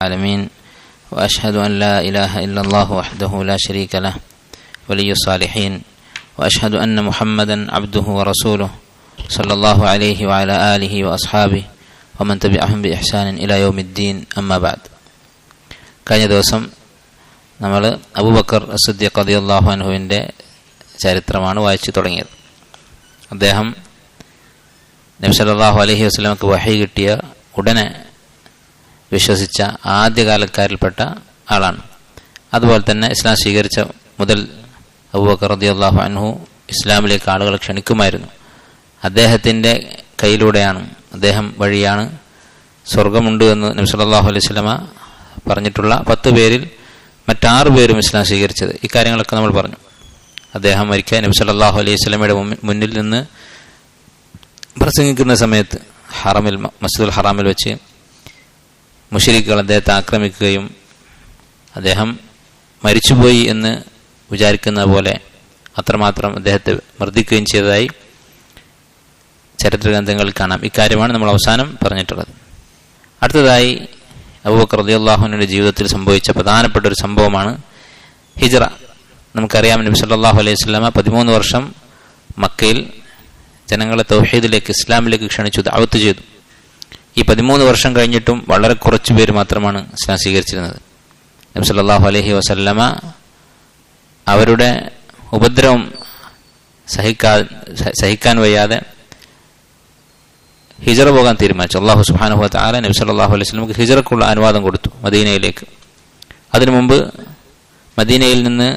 العالمين وأشهد أن لا إله إلا الله وحده لا شريك له ولي الصالحين وأشهد أن محمدا عبده ورسوله صلى الله عليه وعلى آله وأصحابه ومن تبعهم بإحسان إلى يوم الدين أما بعد. കഴിഞ്ഞ ദിവസം നമ്മൾ അബൂബക്കർ അസ്സിദ്ദീഖ് റളിയല്ലാഹു അൻഹുവിൻ്റെ ചരിത്രമാണ് വായിച്ചു തുടങ്ങിയത്. അദ്ദേഹം നബി സല്ലല്ലാഹു അലൈഹി വസല്ലമക്ക് വഹി കിട്ടിയ ഉടനെ വിശ്വസിച്ച ആദ്യകാലക്കാരിൽപ്പെട്ട ആളാണ്. അതുപോലെ തന്നെ ഇസ്ലാം സ്വീകരിച്ച മുതൽ അബൂബക്കർ റളിയല്ലാഹു അൻഹു ഇസ്ലാമിലേക്ക് ആളുകളെ ക്ഷണിക്കുമായിരുന്നു. അദ്ദേഹത്തിൻ്റെ കയ്യിലൂടെയാണ്, അദ്ദേഹം വഴിയാണ് സ്വർഗമുണ്ട് എന്ന് നബി സല്ലല്ലാഹു അലൈഹി വസല്ലമ പറഞ്ഞിട്ടുള്ള 10 പേരിൽ മറ്റ്6 പേരും ഇസ്ലാം സ്വീകരിച്ചത്. ഇക്കാര്യങ്ങളൊക്കെ നമ്മൾ പറഞ്ഞു. അദ്ദേഹം ഒരിക്കൽ നബി സല്ലല്ലാഹു അലൈഹി വസല്ലമയുടെ മുന്നിൽ നിന്ന് പ്രസംഗിക്കുന്ന സമയത്ത് മസ്ജിദുൽ ഹറാമിൽ വെച്ച് മുശ്രിക്കുകൾ അദ്ദേഹത്തെ ആക്രമിക്കുകയും അദ്ദേഹം മരിച്ചുപോയി എന്ന് വിചാരിക്കുന്ന പോലെ അത്രമാത്രം അദ്ദേഹത്തെ മർദ്ദിക്കുകയും ചെയ്തതായി ചരിത്ര ഗ്രന്ഥങ്ങളിൽ കാണാം. ഇക്കാര്യമാണ് നമ്മൾ അവസാനം പറഞ്ഞിട്ടുള്ളത്. അടുത്തതായി അബൂബക്കർ റളിയല്ലാഹു അൻഹുവിന്റെ ജീവിതത്തിൽ സംഭവിച്ച പ്രധാനപ്പെട്ട ഒരു സംഭവമാണ് ഹിജ്റ. നമുക്കറിയാം, നബി സല്ലല്ലാഹു അലൈഹി വസല്ലമ 13 വർഷം മക്കയിൽ ജനങ്ങളെ തൗഹീദിലേക്ക്, ഇസ്ലാമിലേക്ക് ക്ഷണിച്ചു, ദഅവത്ത് ചെയ്തു. ഈ 13 വർഷം കഴിഞ്ഞിട്ടും വളരെ കുറച്ചു പേര് മാത്രമാണ് ഇസ്ലാം സ്വീകരിച്ചിരുന്നത്. നബി സല്ലല്ലാഹു അലൈഹി വസല്ലമ അവരുടെ ഉപദ്രവം സഹിക്കാൻ വയ്യാതെ ഹിജ്റ പോകാൻ തീരുമാനിച്ചു. അല്ലാഹു സുബ്ഹാനഹു വ തആല നബി സല്ലല്ലാഹു അലൈഹി വസല്ലമക്ക് ഹിജ്റക്കുള്ള അനുവാദം കൊടുത്തു മദീനയിലേക്ക്. അതിനു മുമ്പ് മദീനയിൽ നിന്ന്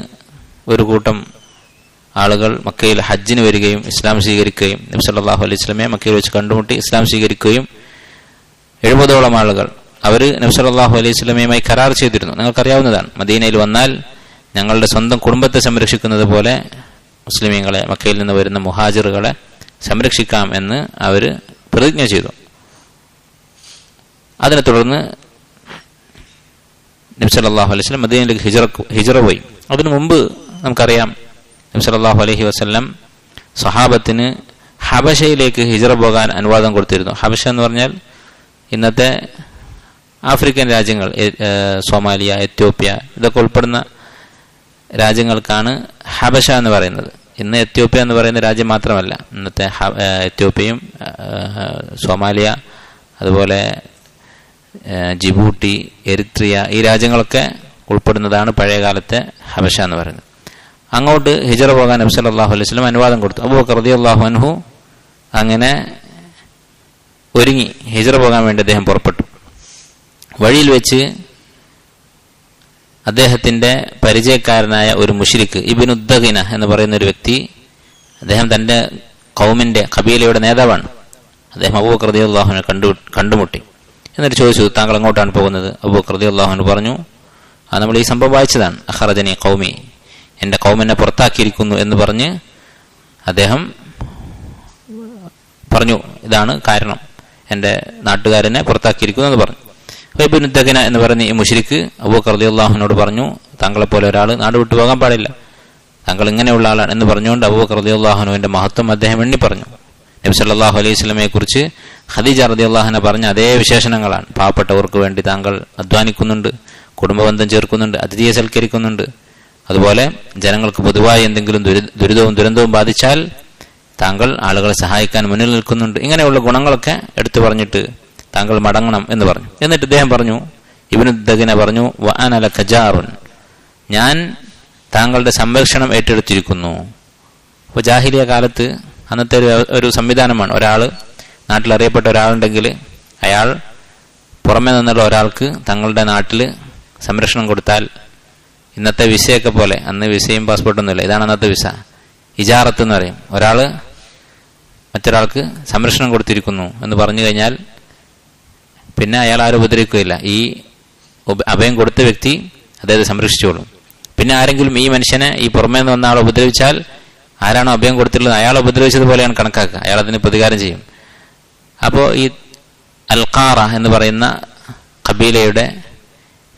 ഒരു കൂട്ടം ആളുകൾ മക്കയിൽ ഹജ്ജിന് വരികയും ഇസ്ലാം സ്വീകരിക്കുകയും നബി സല്ലല്ലാഹു അലൈഹി വസല്ലമയെ മക്കയിൽ വെച്ച് കണ്ടുമുട്ടി ഇസ്ലാം സ്വീകരിക്കുകയും 70ഓളം ആളുകൾ അവർ നബി സല്ലല്ലാഹു അലൈഹി വസല്ലമയുമായി കരാർ ചെയ്തിരുന്നു. നിങ്ങൾക്കറിയാവുന്നതാണ്, മദീനയിൽ വന്നാൽ ഞങ്ങളുടെ സ്വന്തം കുടുംബത്തെ സംരക്ഷിക്കുന്നത് പോലെ മുസ്ലിമീങ്ങളെ, മക്കയിൽ നിന്ന് വരുന്ന മുഹാജിറുകളെ സംരക്ഷിക്കാം എന്ന് അവർ പ്രതിജ്ഞ ചെയ്തു. അതിനെ തുടർന്ന് നബി സല്ലല്ലാഹു അലൈഹി വസല്ലം മദീനയിലേക്ക് ഹിജ്റ പോയി. അതിനു മുമ്പ് നമുക്കറിയാം, നബി സല്ലല്ലാഹു അലൈഹി വസല്ലം സ്വഹാബത്തിന് ഹബശയിലേക്ക് ഹിജ്റ പോകാൻ അനുവാദം കൊടുത്തിരുന്നു. ഹബശ എന്ന് പറഞ്ഞാൽ ഇന്നത്തെ ആഫ്രിക്കൻ രാജ്യങ്ങൾ, സോമാലിയ, എത്യോപ്യ, ഇതൊക്കെ ഉൾപ്പെടുന്ന രാജ്യങ്ങൾക്കാണ് ഹബശ എന്ന് പറയുന്നത്. ഇന്ന് എത്യോപ്യ എന്ന് പറയുന്ന രാജ്യം മാത്രമല്ല, ഇന്നത്തെ എത്യോപ്യയും സോമാലിയ, അതുപോലെ ജിബൂട്ടി, എരിത്രിയ, ഈ രാജ്യങ്ങളൊക്കെ ഉൾപ്പെടുന്നതാണ് പഴയകാലത്തെ ഹബശ എന്ന് പറയുന്നത്. അങ്ങോട്ട് ഹിജ്റ പോകാൻ നബി സല്ലല്ലാഹു അലൈഹി വസല്ലം അനുവാദം കൊടുത്തു. അബൂബക്കർ റളിയല്ലാഹു അൻഹു അങ്ങനെ ഒരുങ്ങി ഹിജ്റ പോകാൻ വേണ്ടി അദ്ദേഹം പുറപ്പെട്ടു. വഴിയിൽ വെച്ച് അദ്ദേഹത്തിന്റെ പരിചയക്കാരനായ ഒരു മുശ്രിക്ക്, ഇബ്നു ദഗിന എന്ന് പറയുന്ന ഒരു വ്യക്തി, അദ്ദേഹം തന്റെ ഖൗമിന്റെ ഖബീലയുടെ നേതാവാണ്. അദ്ദേഹം അബൂബക്കർ റളിയല്ലാഹു അൻഹു കണ്ടുമുട്ടി. എന്നിട്ട് ചോദിച്ചു, താങ്കൾ എങ്ങോട്ടാണ് പോകുന്നത്? അബൂബക്കർ റളിയല്ലാഹു അൻഹു പറഞ്ഞു, നമ്മൾ ഈ സംഭവം വായിച്ചതാണ്, അഖറജനി ഖൗമി, എന്റെ ഖൗമിനെ പുറത്താക്കിയിരിക്കുന്നു എന്ന് പറഞ്ഞ് അദ്ദേഹം പറഞ്ഞു, ഇതാണ് കാരണം, എന്റെ നാട്ടുകാരനെ പുറത്താക്കിയിരിക്കുന്നു എന്ന് പറഞ്ഞു. ഇബ്നു ദഗിന എന്ന് പറഞ്ഞ ഈ മുശ്രിക്ക് അബൂബക്കർ റളിയല്ലാഹുവിനോട് പറഞ്ഞു, താങ്കളെപ്പോലെ ഒരാൾ നാട് വിട്ടു പോകാൻ പാടില്ല, താങ്കൾ ഇങ്ങനെയുള്ള ആളാണ് എന്ന് പറഞ്ഞുകൊണ്ട് അബൂബക്കർ റളിയല്ലാഹുവിന്റെ മഹത്വം അദ്ദേഹം എണ്ണി പറഞ്ഞു. നബി സല്ലല്ലാഹു അലൈഹി വസല്ലമയെ കുറിച്ച് ഖദീജ റളിയല്ലാഹു അൻഹ പറഞ്ഞ അതേ വിശേഷണങ്ങളാണ്. പാവപ്പെട്ടവർക്ക് വേണ്ടി താങ്കൾ അധ്വാനിക്കുന്നുണ്ട്, കുടുംബബന്ധം ചേർക്കുന്നുണ്ട്, അതിഥിയെ സൽക്കരിക്കുന്നുണ്ട്, അതുപോലെ ജനങ്ങൾക്ക് പൊതുവായി എന്തെങ്കിലും ദുരിതവും ബാധിച്ചാൽ താങ്കൾ ആളുകളെ സഹായിക്കാൻ മുന്നിൽ നിൽക്കുന്നുണ്ട്. ഇങ്ങനെയുള്ള ഗുണങ്ങളൊക്കെ എടുത്തു പറഞ്ഞിട്ട് താങ്കൾ മടങ്ങണം എന്ന് പറഞ്ഞു. എന്നിട്ട് ഇദ്ദേഹം പറഞ്ഞു, ഇബ്നു ദഗിന പറഞ്ഞു, വഅന ലക ജാറുൻ, ഞാൻ താങ്കളുടെ സംരക്ഷണം ഏറ്റെടുത്തിരിക്കുന്നു. അപ്പോൾ ജാഹിലിയ കാലത്ത് അന്നത്തെ ഒരു സംവിധാനമാണ്, ഒരാൾ നാട്ടിൽ അറിയപ്പെട്ട ഒരാളുണ്ടെങ്കിൽ അയാൾ പുറമെ നിന്നുള്ള ഒരാൾക്ക് തങ്ങളുടെ നാട്ടിൽ സംരക്ഷണം കൊടുത്താൽ, ഇന്നത്തെ വിസയൊക്കെ പോലെ, അന്ന് വിസയും പാസ്പോർട്ടൊന്നുമില്ല, ഇതാണ് അന്നത്തെ വിസ, ഇജാറത്ത് എന്ന് പറയും. ഒരാൾ മറ്റൊരാൾക്ക് സംരക്ഷണം കൊടുത്തിരിക്കുന്നു എന്ന് പറഞ്ഞു കഴിഞ്ഞാൽ പിന്നെ അയാൾ ആരും ഉപദ്രവിക്കുകയില്ല. ഈ അഭയം കൊടുത്ത വ്യക്തി അദ്ദേഹത്തെ സംരക്ഷിച്ചോളും. പിന്നെ ആരെങ്കിലും ഈ മനുഷ്യനെ, ഈ പുറമേ നിന്ന് വന്ന ആളെ ഉപദ്രവിച്ചാൽ ആരാണോ അഭയം കൊടുത്തിട്ടുള്ളത് അയാൾ ഉപദ്രവിച്ചതുപോലെയാണ് കണക്കാക്കുക, അയാൾ അതിന് പ്രതികാരം ചെയ്യും. അപ്പോൾ ഈ അൽഖാറ എന്ന് പറയുന്ന ഖബീലയുടെ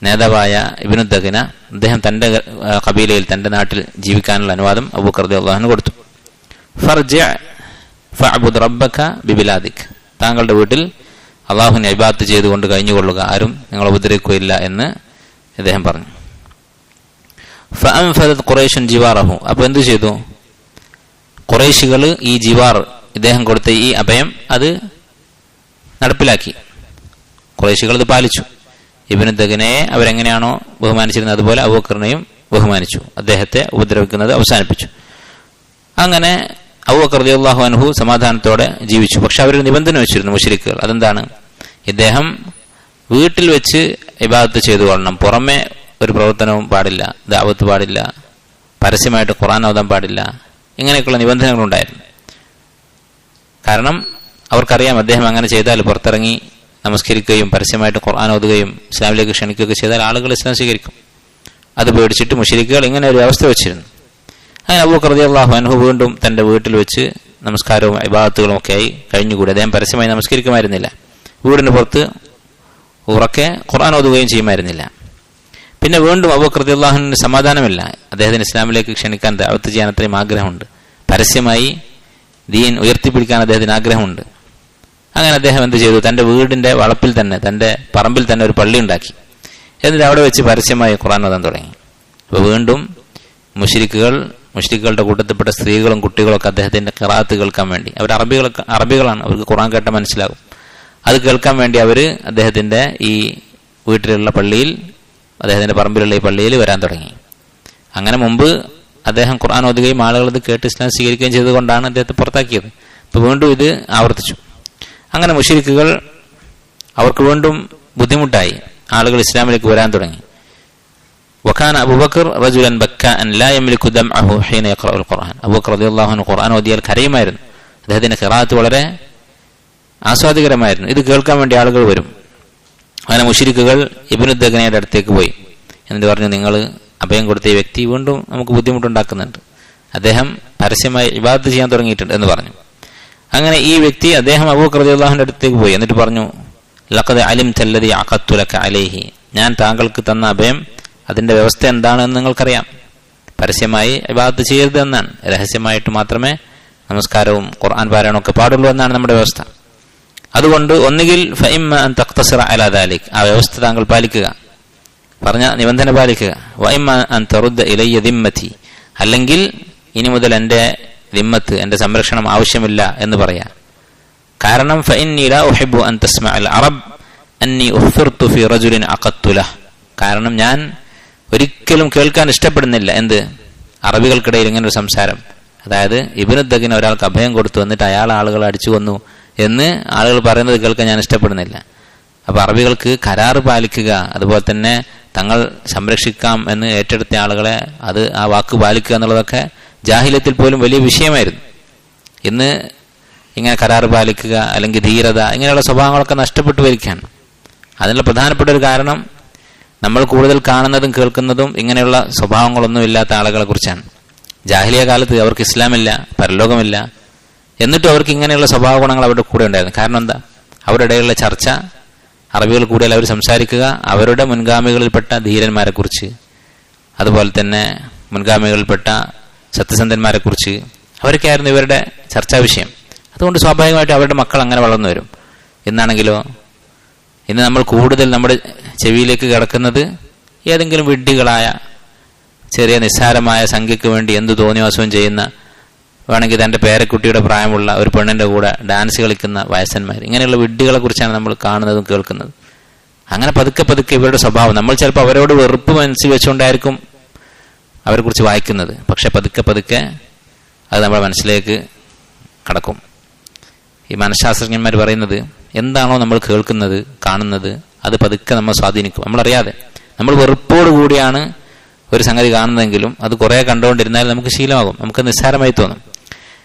നേതാവായ ഇബ്നു ദഗിന, അദ്ദേഹം തന്റെ ഖബീലയിൽ, തന്റെ നാട്ടിൽ ജീവിക്കാനുള്ള അനുവാദം അബൂബക്കർ റളിയല്ലാഹു അൻഹു കൊടുത്തു. ഫർജി ഫഅബ്ദുർ റബ്ബക ബിബിലാദിക്, താങ്കളുടെ വീട്ടിൽ അള്ളാഹുവിനെ ഇബാദത്ത് ചെയ്തുകൊണ്ട് കഴിഞ്ഞുകൊള്ളുക, ആരും നിങ്ങളെ ഉപദ്രവിക്കുകയില്ല എന്ന് ഇദ്ദേഹം പറഞ്ഞു. ഫഅൻഫദത് ഖുറൈശുൻ ജിവാറഹു. അപ്പൊ എന്തു ചെയ്തു? ഖുറൈശികൾ ഈ ജിവാർ, ഇദ്ദേഹം കൊടുത്ത ഈ അഭയം അത് നടപ്പിലാക്കി. ഖുറൈശികൾ ഇത് പാലിച്ചു. ഇബ്നു ദഗ്നയെ അവരെങ്ങനെയാണോ ബഹുമാനിച്ചിരുന്നത് അതുപോലെ അബൂബക്കറിനെയും ബഹുമാനിച്ചു. അദ്ദേഹത്തെ ഉപദ്രവിക്കുന്നത് അവസാനിപ്പിച്ചു. അങ്ങനെ അബൂബക്കർ റളിയല്ലാഹു അൻഹു സമാധാനത്തോടെ ജീവിച്ചു. പക്ഷെ അവരൊരു നിബന്ധന വെച്ചിരുന്നു മുശ്രിക്കുകൾ. അതെന്താണ്? ഇദ്ദേഹം വീട്ടിൽ വെച്ച് ഇബാദത്ത് ചെയ്തു കൊള്ളണം, പുറമെ ഒരു പ്രവർത്തനവും പാടില്ല, ദഅവത്ത് പാടില്ല, പരസ്യമായിട്ട് ഖുർആൻ ഓതാൻ പാടില്ല, ഇങ്ങനെയൊക്കെയുള്ള നിബന്ധനകളുണ്ടായിരുന്നു. കാരണം അവർക്കറിയാം അദ്ദേഹം അങ്ങനെ ചെയ്താൽ, പുറത്തിറങ്ങി നമസ്കരിക്കുകയും പരസ്യമായിട്ട് ഖുർആൻ ഓതുകയും ഇസ്ലാമിലേക്ക് ക്ഷണിക്കുകയൊക്കെ ചെയ്താൽ ആളുകൾ ഇസ്ലാം സ്വീകരിക്കും. അത് പേടിച്ചിട്ട് മുശ്രിക്കുകൾ ഇങ്ങനെ ഒരു അവസ്ഥ വെച്ചിരുന്നു. അങ്ങനെ അബൂബക്കർ റളിയല്ലാഹു അൻഹു വീണ്ടും തന്റെ വീട്ടിൽ വെച്ച് നമസ്കാരവും ഇബാദത്തുകളും ഒക്കെ ആയി കഴിഞ്ഞുകൂടി. അദ്ദേഹം പരസ്യമായി നമസ്കരിക്കുമായിരുന്നില്ല, വീടിന് പുറത്ത് ഉറക്കെ ഖുർആൻ ഓതുകയും ചെയ്യുമായിരുന്നില്ല. പിന്നെ വീണ്ടും അബൂബക്കർ റളിയല്ലാഹുവിന് സമാധാനമില്ല. അദ്ദേഹത്തിന് ഇസ്ലാമിലേക്ക് ക്ഷണിക്കാൻ, ദഅവത്ത് ചെയ്യാൻ അത്രയും ആഗ്രഹമുണ്ട്, പരസ്യമായി ദീൻ ഉയർത്തിപ്പിടിക്കാൻ അദ്ദേഹത്തിന് ആഗ്രഹമുണ്ട്. അങ്ങനെ അദ്ദേഹം എന്ത് ചെയ്തു? തന്റെ വീടിന്റെ വളപ്പിൽ തന്നെ, തന്റെ പറമ്പിൽ തന്നെ ഒരു പള്ളി ഉണ്ടാക്കി. എന്നിട്ട് അവിടെ വെച്ച് പരസ്യമായി ഖുർആൻ ഓതാൻ തുടങ്ങി. അപ്പോൾ വീണ്ടും മുശ്രിക്കുകളുടെ കൂട്ടത്തിൽപ്പെട്ട സ്ത്രീകളും കുട്ടികളൊക്കെ അദ്ദേഹത്തിന്റെ ഖിറാഅത്ത് കേൾക്കാൻ വേണ്ടി, അവർ അറബികളാണ്, അവർക്ക് ഖുർആൻ കേട്ടാൽ മനസ്സിലാകും, അത് കേൾക്കാൻ വേണ്ടി അവർ അദ്ദേഹത്തിന്റെ ഈ വീട്ടിലുള്ള പള്ളിയിൽ, അദ്ദേഹത്തിന്റെ പറമ്പിലുള്ള ഈ പള്ളിയിൽ വരാൻ തുടങ്ങി. അങ്ങനെ മുമ്പ് അദ്ദേഹം ഖുർആൻ ഓതുകയും ആളുകൾ ഇത് കേട്ട് ഇസ്ലാം സ്വീകരിക്കുകയും ചെയ്തുകൊണ്ടാണ് അദ്ദേഹത്തെ പുറത്താക്കിയത്. അപ്പോൾ വീണ്ടും ഇത് ആവർത്തിച്ചു. അങ്ങനെ മുശ്രിക്കുകൾ, അവർക്ക് വീണ്ടും ബുദ്ധിമുട്ടായി, ആളുകൾ ഇസ്ലാമിലേക്ക് വരാൻ തുടങ്ങി. വകാന അബൂബക്കർ റജുലൻ ബക്കാഅൻ ലാ യംലികു ദംഅഹു ഹീന യഖറഉൽ ഖുർആൻ. അബൂബക്കർ റളിയല്ലാഹു അൻഹു ഖുർആൻ ഓതിയാൽ കരയുമായിരുന്നു. അദ്ദേഹത്തിന്റെ ഖിറാഅത്ത് വളരെ ആസ്വാദികരമായിരുന്നു. ഇത് കേൾക്കാൻ വേണ്ടി ആളുകൾ വരും. അങ്ങനെ മുശ്രിക്കുകൾ ഇബ്നു ദഗ്നയുടെ അടുത്തേക്ക് പോയി. എന്നിട്ട് പറഞ്ഞു, നിങ്ങൾ അഭയം കൊടുത്ത ഈ വ്യക്തി വീണ്ടും നമുക്ക് ബുദ്ധിമുട്ടുണ്ടാക്കുന്നുണ്ട്, അദ്ദേഹം പരസ്യമായി ഇബാദത്ത് ചെയ്യാൻ തുടങ്ങിയിട്ടുണ്ട് എന്ന് പറഞ്ഞു. അങ്ങനെ ഈ വ്യക്തി, അദ്ദേഹം അബൂബക്കർ റളിയല്ലാഹുവിന്റെ അടുത്തേക്ക് പോയി. എന്നിട്ട് പറഞ്ഞു, ലഖദ് അലിംത അല്ലദീ അഖദ്തു ലക അലൈഹി. ഞാൻ താങ്കൾക്ക് തന്ന അഭയം, അതിന്റെ വ്യവസ്ഥ എന്താണെന്ന് നിങ്ങൾക്കറിയാം. പരസ്യമായി ഇബാദത്ത് ചെയ്യരുത് എന്നാണ്, രഹസ്യമായിട്ട് മാത്രമേ നമസ്കാരവും ഖുർആൻ പാരായണവും ഒക്കെ പാടുള്ളൂ എന്നാണ് നമ്മുടെ വ്യവസ്ഥ. അതുകൊണ്ട് ഒന്നുകിൽ ഫഇമ്മ അൻ തഖ്തസിറ അലാ ദാലിക്, ആ വ്യവസ്ഥ താങ്കൾ പാലിക്കുക, പറഞ്ഞ നിബന്ധന പാലിക്കുക. വഇമ്മ അൻ തറുദ്ദ ഇലയ്യ ദിമ്മതി, അല്ലെങ്കിൽ ഇനി മുതൽ എൻ്റെ ദിമ്മത്ത്, എൻ്റെ സംരക്ഷണം ആവശ്യമില്ല എന്ന് പറയാം. കാരണം ഫഇന്നി ലാ ഉഹിബ്ബു അൻ തസ്മഅൽ അറബ് അന്നി ഉഫ്ഫിർതു ഫി റജുലിൻ അഖദ്തു ലഹ്. കാരണം ഞാൻ ഒരിക്കലും കേൾക്കാൻ ഇഷ്ടപ്പെടുന്നില്ല എന്ത്, അറബികൾക്കിടയിൽ ഇങ്ങനെ ഒരു സംസാരം, അതായത് ഇബ്നു ദഗ്ന ഒരാൾക്ക് അഭയം കൊടുത്തു എന്നിട്ട് അയാൾ ആളുകളെ അടിച്ചു കൊന്നു എന്ന് ആളുകൾ പറയുന്നത് കേൾക്കാൻ ഞാൻ ഇഷ്ടപ്പെടുന്നില്ല. അപ്പൊ അറബികൾക്ക് കരാറ് പാലിക്കുക, അതുപോലെ തന്നെ തങ്ങൾ സംരക്ഷിക്കാം എന്ന് ഏറ്റെടുത്ത ആളുകളെ അത് ആ വാക്ക് പാലിക്കുക എന്നുള്ളതൊക്കെ ജാഹിലിയത്തിൽ പോലും വലിയ വിഷയമായിരുന്നു. ഇന്ന് ഇങ്ങനെ കരാറ് പാലിക്കുക അല്ലെങ്കിൽ ധീരത ഇങ്ങനെയുള്ള സ്വഭാവങ്ങളൊക്കെ നഷ്ടപ്പെട്ടു വരികയാണ്. അതിനുള്ള പ്രധാനപ്പെട്ട ഒരു കാരണം നമ്മൾ കൂടുതൽ കാണുന്നതും കേൾക്കുന്നതും ഇങ്ങനെയുള്ള സ്വഭാവങ്ങളൊന്നും ഇല്ലാത്ത ആളുകളെ കുറിച്ചാണ്. ജാഹിലിയ കാലത്ത് അവർക്ക് ഇസ്ലാമില്ല, പരലോകമില്ല, എന്നിട്ടും അവർക്ക് ഇങ്ങനെയുള്ള സ്വഭാവ ഗുണങ്ങൾ അവരുടെ കൂടെ ഉണ്ടായിരുന്നു. കാരണം എന്താ? അവരുടെ ഇടയിലുള്ള ചർച്ച, അറബികൾ കൂടുതൽ അവർ സംസാരിക്കുക അവരുടെ മുൻഗാമികളിൽപ്പെട്ട ധീരന്മാരെ കുറിച്ച്, അതുപോലെ തന്നെ മുൻഗാമികളിൽപ്പെട്ട സത്യസന്ധന്മാരെ കുറിച്ച്, അവരൊക്കെയായിരുന്നു ഇവരുടെ ചർച്ചാ വിഷയം. അതുകൊണ്ട് സ്വാഭാവികമായിട്ടും അവരുടെ മക്കൾ അങ്ങനെ വളർന്നു വരും. ഇന്നാണെങ്കിലോ, ഇന്ന് നമ്മൾ കൂടുതൽ നമ്മുടെ ചെവിയിലേക്ക് കിടക്കുന്നത് ഏതെങ്കിലും വിഡ്ഢികളായ ചെറിയ നിസ്സാരമായ സംഖ്യക്ക് വേണ്ടി എന്തു തോന്നിവാസവും ചെയ്യുന്ന, വേണമെങ്കിൽ തൻ്റെ പേരക്കുട്ടിയുടെ പ്രായമുള്ള ഒരു പെണ്ണിൻ്റെ കൂടെ ഡാൻസ് കളിക്കുന്ന വയസ്സന്മാർ, ഇങ്ങനെയുള്ള വിഡ്ഢികളെ കുറിച്ചാണ് നമ്മൾ കാണുന്നതും കേൾക്കുന്നത്. അങ്ങനെ പതുക്കെ പതുക്കെ ഇവരുടെ സ്വഭാവം, നമ്മൾ ചിലപ്പോൾ അവരോട് വെറുപ്പ് മനസ്സിൽ വെച്ചുകൊണ്ടായിരിക്കും അവരെക്കുറിച്ച് വായിക്കുന്നത്, പക്ഷെ പതുക്കെ പതുക്കെ അത് നമ്മുടെ മനസ്സിലേക്ക് കടക്കും. ഈ മനഃശാസ്ത്രജ്ഞന്മാർ പറയുന്നത്, എന്താണോ നമ്മൾ കേൾക്കുന്നത് കാണുന്നത് അത് പതുക്കെ നമ്മൾ സ്വാധീനിക്കും. നമ്മളറിയാതെ നമ്മൾ വെറുപ്പോട് കൂടിയാണ് ഒരു സംഗതി കാണുന്നതെങ്കിലും അത് കുറേ കണ്ടുകൊണ്ടിരുന്നാൽ നമുക്ക് ശീലമാകും, നമുക്ക് നിസ്സാരമായി തോന്നും.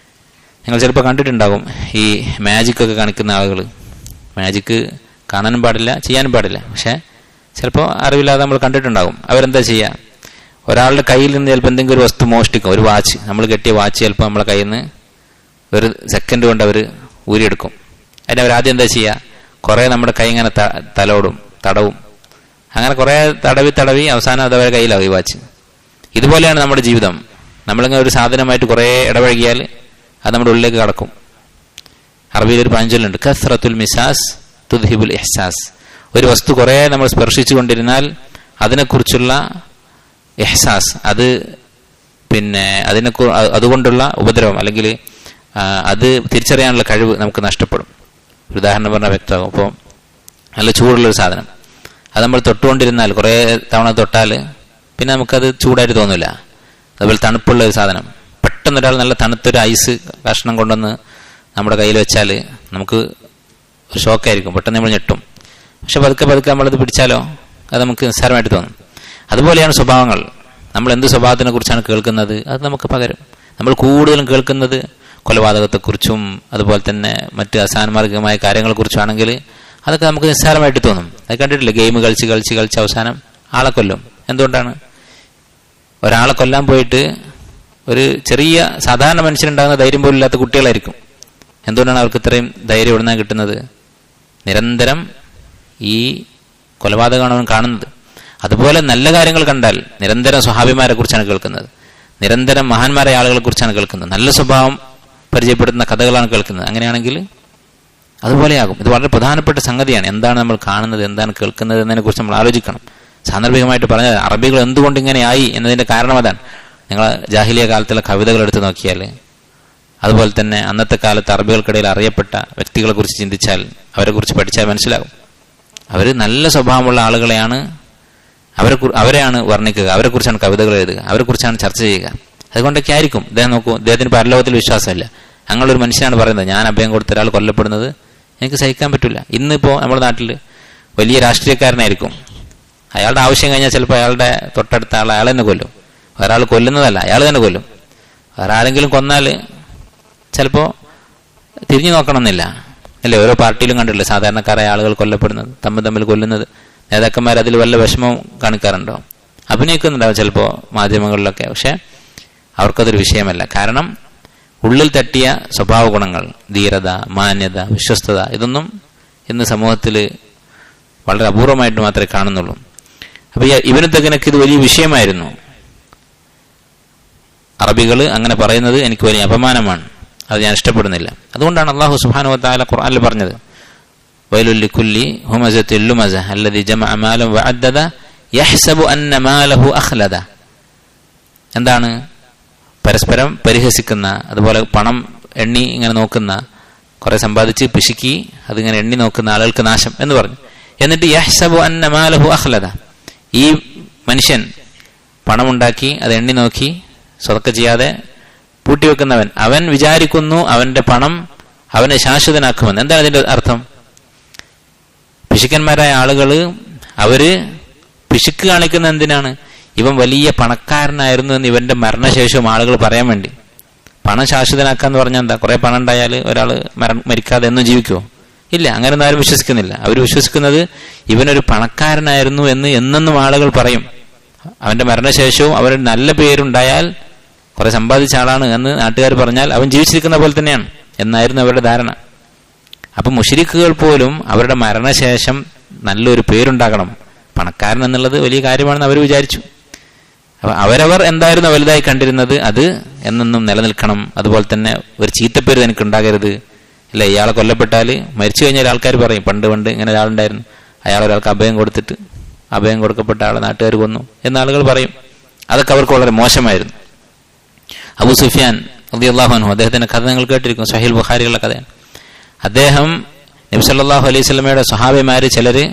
നിങ്ങൾ ചിലപ്പോൾ കണ്ടിട്ടുണ്ടാകും ഈ മാജിക്കൊക്കെ കാണിക്കുന്ന ആളുകൾ. മാജിക്ക് കാണാനും പാടില്ല, ചെയ്യാനും പാടില്ല, പക്ഷെ ചിലപ്പോൾ അറിവില്ലാതെ നമ്മൾ കണ്ടിട്ടുണ്ടാകും. അവരെന്താ ചെയ്യുക? ഒരാളുടെ കയ്യിൽ നിന്ന് ചിലപ്പോൾ എന്തെങ്കിലും ഒരു വസ്തു മോഷ്ടിക്കും. ഒരു വാച്ച്, നമ്മൾ കെട്ടിയ വാച്ച് ചിലപ്പോൾ നമ്മളെ കയ്യിൽ നിന്ന് ഒരു സെക്കൻഡ് കൊണ്ട് അവർ ഊരിയെടുക്കും. അതിന് അവരാദ്യം എന്താ ചെയ്യുക? കുറേ നമ്മുടെ കൈ ഇങ്ങനെ തടവും. അങ്ങനെ കുറേ തടവി അവസാനം അത് അവരുടെ കയ്യിലാവും ഈ വാച്ച്. ഇതുപോലെയാണ് നമ്മുടെ ജീവിതം. നമ്മളിങ്ങനെ ഒരു സാധനമായിട്ട് കുറേ ഇടപഴകിയാൽ അത് നമ്മുടെ ഉള്ളിലേക്ക് കടക്കും. അറബിയിലൊരു പഴഞ്ചൊല്ലുണ്ട്, കസ്റത്തുൽ മിസാസ് തുദ്ഹിബുൽ ഇഹ്സാസ്. ഒരു വസ്തു കുറേ നമ്മൾ സ്പർശിച്ചു കൊണ്ടിരുന്നാൽ അതിനെക്കുറിച്ചുള്ള ഇഹ്സാസ്, അത് പിന്നെ അതുകൊണ്ടുള്ള ഉപദ്രവം അല്ലെങ്കിൽ അത് തിരിച്ചറിയാനുള്ള കഴിവ് നമുക്ക് നഷ്ടപ്പെടും. ഒരു ഉദാഹരണം പറഞ്ഞാൽ വ്യക്തമാകും. അപ്പോൾ നല്ല ചൂടുള്ളൊരു സാധനം അത് നമ്മൾ തൊട്ടുകൊണ്ടിരുന്നാൽ കുറേ തവണ തൊട്ടാൽ പിന്നെ നമുക്കത് ചൂടായിട്ട് തോന്നില്ല. അതുപോലെ തണുപ്പുള്ള ഒരു സാധനം പെട്ടെന്ന് ഒരാൾ നല്ല തണുത്തൊരു ഐസ് കഷ്ണം കൊണ്ടുവന്ന് നമ്മുടെ കയ്യിൽ വെച്ചാൽ നമുക്ക് ഒരു ഷോക്കായിരിക്കും, പെട്ടെന്ന് നമ്മൾ ഞെട്ടും. പക്ഷെ പതുക്കെ നമ്മളത് പിടിച്ചാലോ അത് നമുക്ക് നിസ്സാരമായിട്ട് തോന്നും. അതുപോലെയാണ് സ്വഭാവങ്ങൾ. നമ്മൾ എന്ത് സ്വഭാവത്തിനെ കുറിച്ചാണ് കേൾക്കുന്നത് അത് നമുക്ക് പകരും. നമ്മൾ കൂടുതലും കേൾക്കുന്നത് കൊലപാതകത്തെക്കുറിച്ചും അതുപോലെ തന്നെ മറ്റ് അസാൻമാർഗികമായ കാര്യങ്ങളെക്കുറിച്ചാണെങ്കിൽ അതൊക്കെ നമുക്ക് നിസ്സാരമായിട്ട് തോന്നും. അത് കണ്ടിട്ടില്ലേ, ഗെയിം കളിച്ച് അവസാനം ആളെ കൊല്ലും. എന്തുകൊണ്ടാണ്? ഒരാളെ കൊല്ലാൻ പോയിട്ട് ഒരു ചെറിയ സാധാരണ മനുഷ്യനുണ്ടാകുന്ന ധൈര്യം പോലും ഇല്ലാത്ത കുട്ടികളായിരിക്കും. എന്തുകൊണ്ടാണ് അവർക്ക് ഇത്രയും ധൈര്യം എവിടുന്നാണ് കിട്ടുന്നത്? നിരന്തരം ഈ കൊലപാതകമാണ് അവൻ കാണുന്നത്. അതുപോലെ നല്ല കാര്യങ്ങൾ കണ്ടാൽ നിരന്തരം സ്വഹാബിമാരെ കുറിച്ചാണ് കേൾക്കുന്നത്, നിരന്തരം മഹാന്മാരായ ആളുകളെ കുറിച്ചാണ് കേൾക്കുന്നത്, നല്ല സ്വഭാവം പരിചയപ്പെടുത്തുന്ന കഥകളാണ് കേൾക്കുന്നത്. അങ്ങനെയാണെങ്കിൽ അതുപോലെയാകും. ഇത് വളരെ പ്രധാനപ്പെട്ട സംഗതിയാണ്. എന്താണ് നമ്മൾ കാണുന്നത്, എന്താണ് കേൾക്കുന്നത് എന്നതിനെ കുറിച്ച് നമ്മൾ ആലോചിക്കണം. സാന്ദർഭികമായിട്ട് പറഞ്ഞത് അറബികൾ എന്തുകൊണ്ട് ഇങ്ങനെയായി എന്നതിന്റെ കാരണം അതാണ്. നിങ്ങൾ ജാഹിലിയ കാലത്തുള്ള കവിതകൾ എടുത്തു നോക്കിയാൽ, അതുപോലെ തന്നെ അന്നത്തെ കാലത്ത് അറബികൾക്കിടയിൽ അറിയപ്പെട്ട വ്യക്തികളെ കുറിച്ച് ചിന്തിച്ചാൽ, അവരെ കുറിച്ച് പഠിച്ചാൽ മനസ്സിലാകും. അവർ നല്ല സ്വഭാവമുള്ള ആളുകളെയാണ് അവരെയാണ് വർണ്ണിക്കുക, അവരെ കുറിച്ചാണ് കവിതകൾ എഴുതുക, അവരെ കുറിച്ചാണ് ചർച്ച ചെയ്യുക. അതുകൊണ്ടൊക്കെ ആയിരിക്കും ഇദ്ദേഹം നോക്കൂ, ഇദ്ദേഹത്തിന് പരലോകത്തിൽ വിശ്വാസമില്ല. ഞങ്ങളൊരു മനുഷ്യനാണ് പറയുന്നത്, ഞാൻ അഭയം കൊടുത്ത ഒരാൾ കൊല്ലപ്പെടുന്നത് എനിക്ക് സഹിക്കാൻ പറ്റില്ല. ഇന്നിപ്പോൾ നമ്മുടെ നാട്ടിൽ വലിയ രാഷ്ട്രീയക്കാരനായിരിക്കും, അയാളുടെ ആവശ്യം കഴിഞ്ഞാൽ ചിലപ്പോൾ അയാളുടെ തൊട്ടടുത്ത ആൾ അയാൾ തന്നെ കൊല്ലും. ഒരാൾ കൊല്ലുന്നതല്ല, അയാൾ തന്നെ കൊല്ലും. വേറെ ആരെങ്കിലും കൊന്നാൽ ചിലപ്പോൾ തിരിഞ്ഞു നോക്കണമെന്നില്ല അല്ലേ? ഓരോ പാർട്ടിയിലും കണ്ടിട്ടില്ല സാധാരണക്കാരായ ആളുകൾ കൊല്ലപ്പെടുന്നത്, തമ്മിൽ കൊല്ലുന്നത്. നേതാക്കന്മാർ അതിൽ വല്ല വിഷമവും കാണിക്കാറുണ്ടോ? അഭിനയിക്കുന്നുണ്ടാവും ചിലപ്പോൾ മാധ്യമങ്ങളിലൊക്കെ. പക്ഷെ അവർക്കതൊരു വിഷയമല്ല. കാരണം ഉള്ളിൽ തട്ടിയ സ്വഭാവ ഗുണങ്ങൾ, ധീരത, മാന്യത, വിശ്വസ്തത, ഇതൊന്നും ഇന്ന് സമൂഹത്തിൽ വളരെ അപൂർവമായിട്ട് മാത്രമേ കാണുന്നുള്ളൂ. അപ്പൊ ഇബ്നു ദഗ്നക്ക് ഇത് വലിയ വിഷയമായിരുന്നു. അറബികൾ അങ്ങനെ പറയുന്നത് എനിക്ക് വലിയ അപമാനമാണ്, അത് ഞാൻ ഇഷ്ടപ്പെടുന്നില്ല. അതുകൊണ്ടാണ് അല്ലാഹു സുബ്ഹാനഹു വ തആല ഖുർആനിൽ പറഞ്ഞത്, വൈലുൽ ലികുല്ലി ഹുമസത്തിൽ ലുമസ അല്ലദി ജമഅ മാലൻ വഅദ്ദദ യഹ്സബു അന്ന മാലഹു അഖ്ലദ. എന്താണ്? പരസ്പരം പരിഹസിക്കുന്ന, അതുപോലെ പണം എണ്ണി ഇങ്ങനെ നോക്കുന്ന, കുറെ സമ്പാദിച്ച് പിശുക്കി അതിങ്ങനെ എണ്ണി നോക്കുന്ന ആളുകൾക്ക് നാശം എന്ന് പറഞ്ഞു. എന്നിട്ട് യഹ്സബു അന്ന മാലഹു അഖ്ലദ, ഈ മനുഷ്യൻ പണമുണ്ടാക്കി അത് എണ്ണി നോക്കി സ്വതക്ക ചെയ്യാതെ പൂട്ടിവെക്കുന്നവൻ, അവൻ വിചാരിക്കുന്നു അവന്റെ പണം അവനെ ശാശ്വതനാക്കുമെന്ന്. എന്താണ് അതിന്റെ അർത്ഥം? പിശുക്കന്മാരായ ആളുകൾ അവര് പിശുക്ക് കാണിക്കുന്ന എന്തിനാണ്? ഇവൻ വലിയ പണക്കാരനായിരുന്നു എന്ന് ഇവന്റെ മരണശേഷവും ആളുകൾ പറയാൻ വേണ്ടി. പണം ശാശ്വതനാക്കാന്ന് പറഞ്ഞാൽ എന്താ? കുറെ പണം ഉണ്ടായാൽ ഒരാൾ മരിക്കാതെ എന്നും ജീവിക്കുമോ? ഇല്ല, അങ്ങനെയൊന്നും ആരും വിശ്വസിക്കുന്നില്ല. അവർ വിശ്വസിക്കുന്നത് ഇവനൊരു പണക്കാരനായിരുന്നു എന്ന് എന്നെന്നും ആളുകൾ പറയും. അവന്റെ മരണശേഷവും അവന് നല്ല പേരുണ്ടായാൽ, കുറെ സമ്പാദിച്ച ആളാണ് എന്ന് നാട്ടുകാർ പറഞ്ഞാൽ അവൻ ജീവിച്ചിരിക്കുന്ന പോലെ തന്നെയാണ് എന്നായിരുന്നു അവരുടെ ധാരണ. അപ്പൊ മുശ്രിക്കുകൾ പോലും അവരുടെ മരണശേഷം നല്ലൊരു പേരുണ്ടാകണം, പണക്കാരൻ എന്നുള്ളത് വലിയ കാര്യമാണെന്ന് അവർ വിചാരിച്ചു. അപ്പൊ അവരവർ എന്തായിരുന്നു വലുതായി കണ്ടിരുന്നത് അത് എന്നെന്നും നിലനിൽക്കണം. അതുപോലെ തന്നെ ഒരു ചീത്തപ്പേര് തനിക്ക് ഉണ്ടാകരുത്. അല്ല, ഇയാളെ കൊല്ലപ്പെട്ടാൽ മരിച്ചു കഴിഞ്ഞാൽ ആൾക്കാർ പറയും പണ്ട് ഇങ്ങനെ ഒരാളുണ്ടായിരുന്നു, അയാൾ ഒരാൾക്ക് അഭയം കൊടുത്തിട്ട് അഭയം കൊടുക്കപ്പെട്ട ആളെ നാട്ടുകാർ കൊന്നു എന്ന് ആളുകൾ പറയും. അതൊക്കെ അവർക്ക് വളരെ മോശമായിരുന്നു. അബൂ സുഫിയാൻ റളിയല്ലാഹു അൻഹു, അദ്ദേഹത്തിന്റെ കഥ നിങ്ങൾ കേട്ടിരിക്കും, സഹീഹ് ബുഖാരിയുള്ള കഥയാണ്. അദ്ദേഹം നബി സല്ലല്ലാഹു അലൈഹി വസല്ലമയുടെ സ്വഹാബിമാര് ചിലര്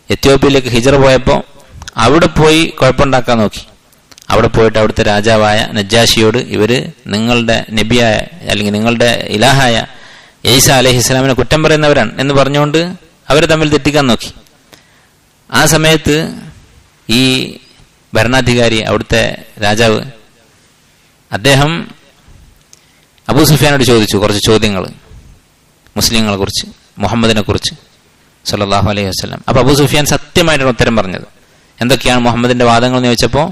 എത്യോപ്യയിലേക്ക് ഹിജ്റ പോയപ്പോൾ അവിടെ പോയി കുഴപ്പമുണ്ടാക്കാൻ നോക്കി. അവിടെ പോയിട്ട് അവിടുത്തെ രാജാവായ നജ്ജാഷിയോട് ഇവര് നിങ്ങളുടെ നബിയായ അല്ലെങ്കിൽ നിങ്ങളുടെ ഇലാഹായ ഈസ അലൈഹിസ്സലാമിനെ കുറ്റം പറയുന്നവരാണ് എന്ന് പറഞ്ഞുകൊണ്ട് അവർ തമ്മിൽ തെറ്റിക്കാൻ നോക്കി. ആ സമയത്ത് ഈ ഭരണാധികാരി, അവിടുത്തെ രാജാവ്, അദ്ദേഹം അബൂ സുഫിയാനോട് ചോദിച്ചു കുറച്ച് ചോദ്യങ്ങൾ മുസ്ലിങ്ങളെ കുറിച്ച്, മുഹമ്മദിനെ കുറിച്ച് സല്ലല്ലാഹു അലൈഹി വസല്ലം. അപ്പൊ അബൂ സുഫിയാൻ സത്യമായിട്ടാണ് ഉത്തരം പറഞ്ഞത്. എന്തൊക്കെയാണ് മുഹമ്മദിന്റെ വാദങ്ങൾ എന്ന് ചോദിച്ചപ്പോൾ,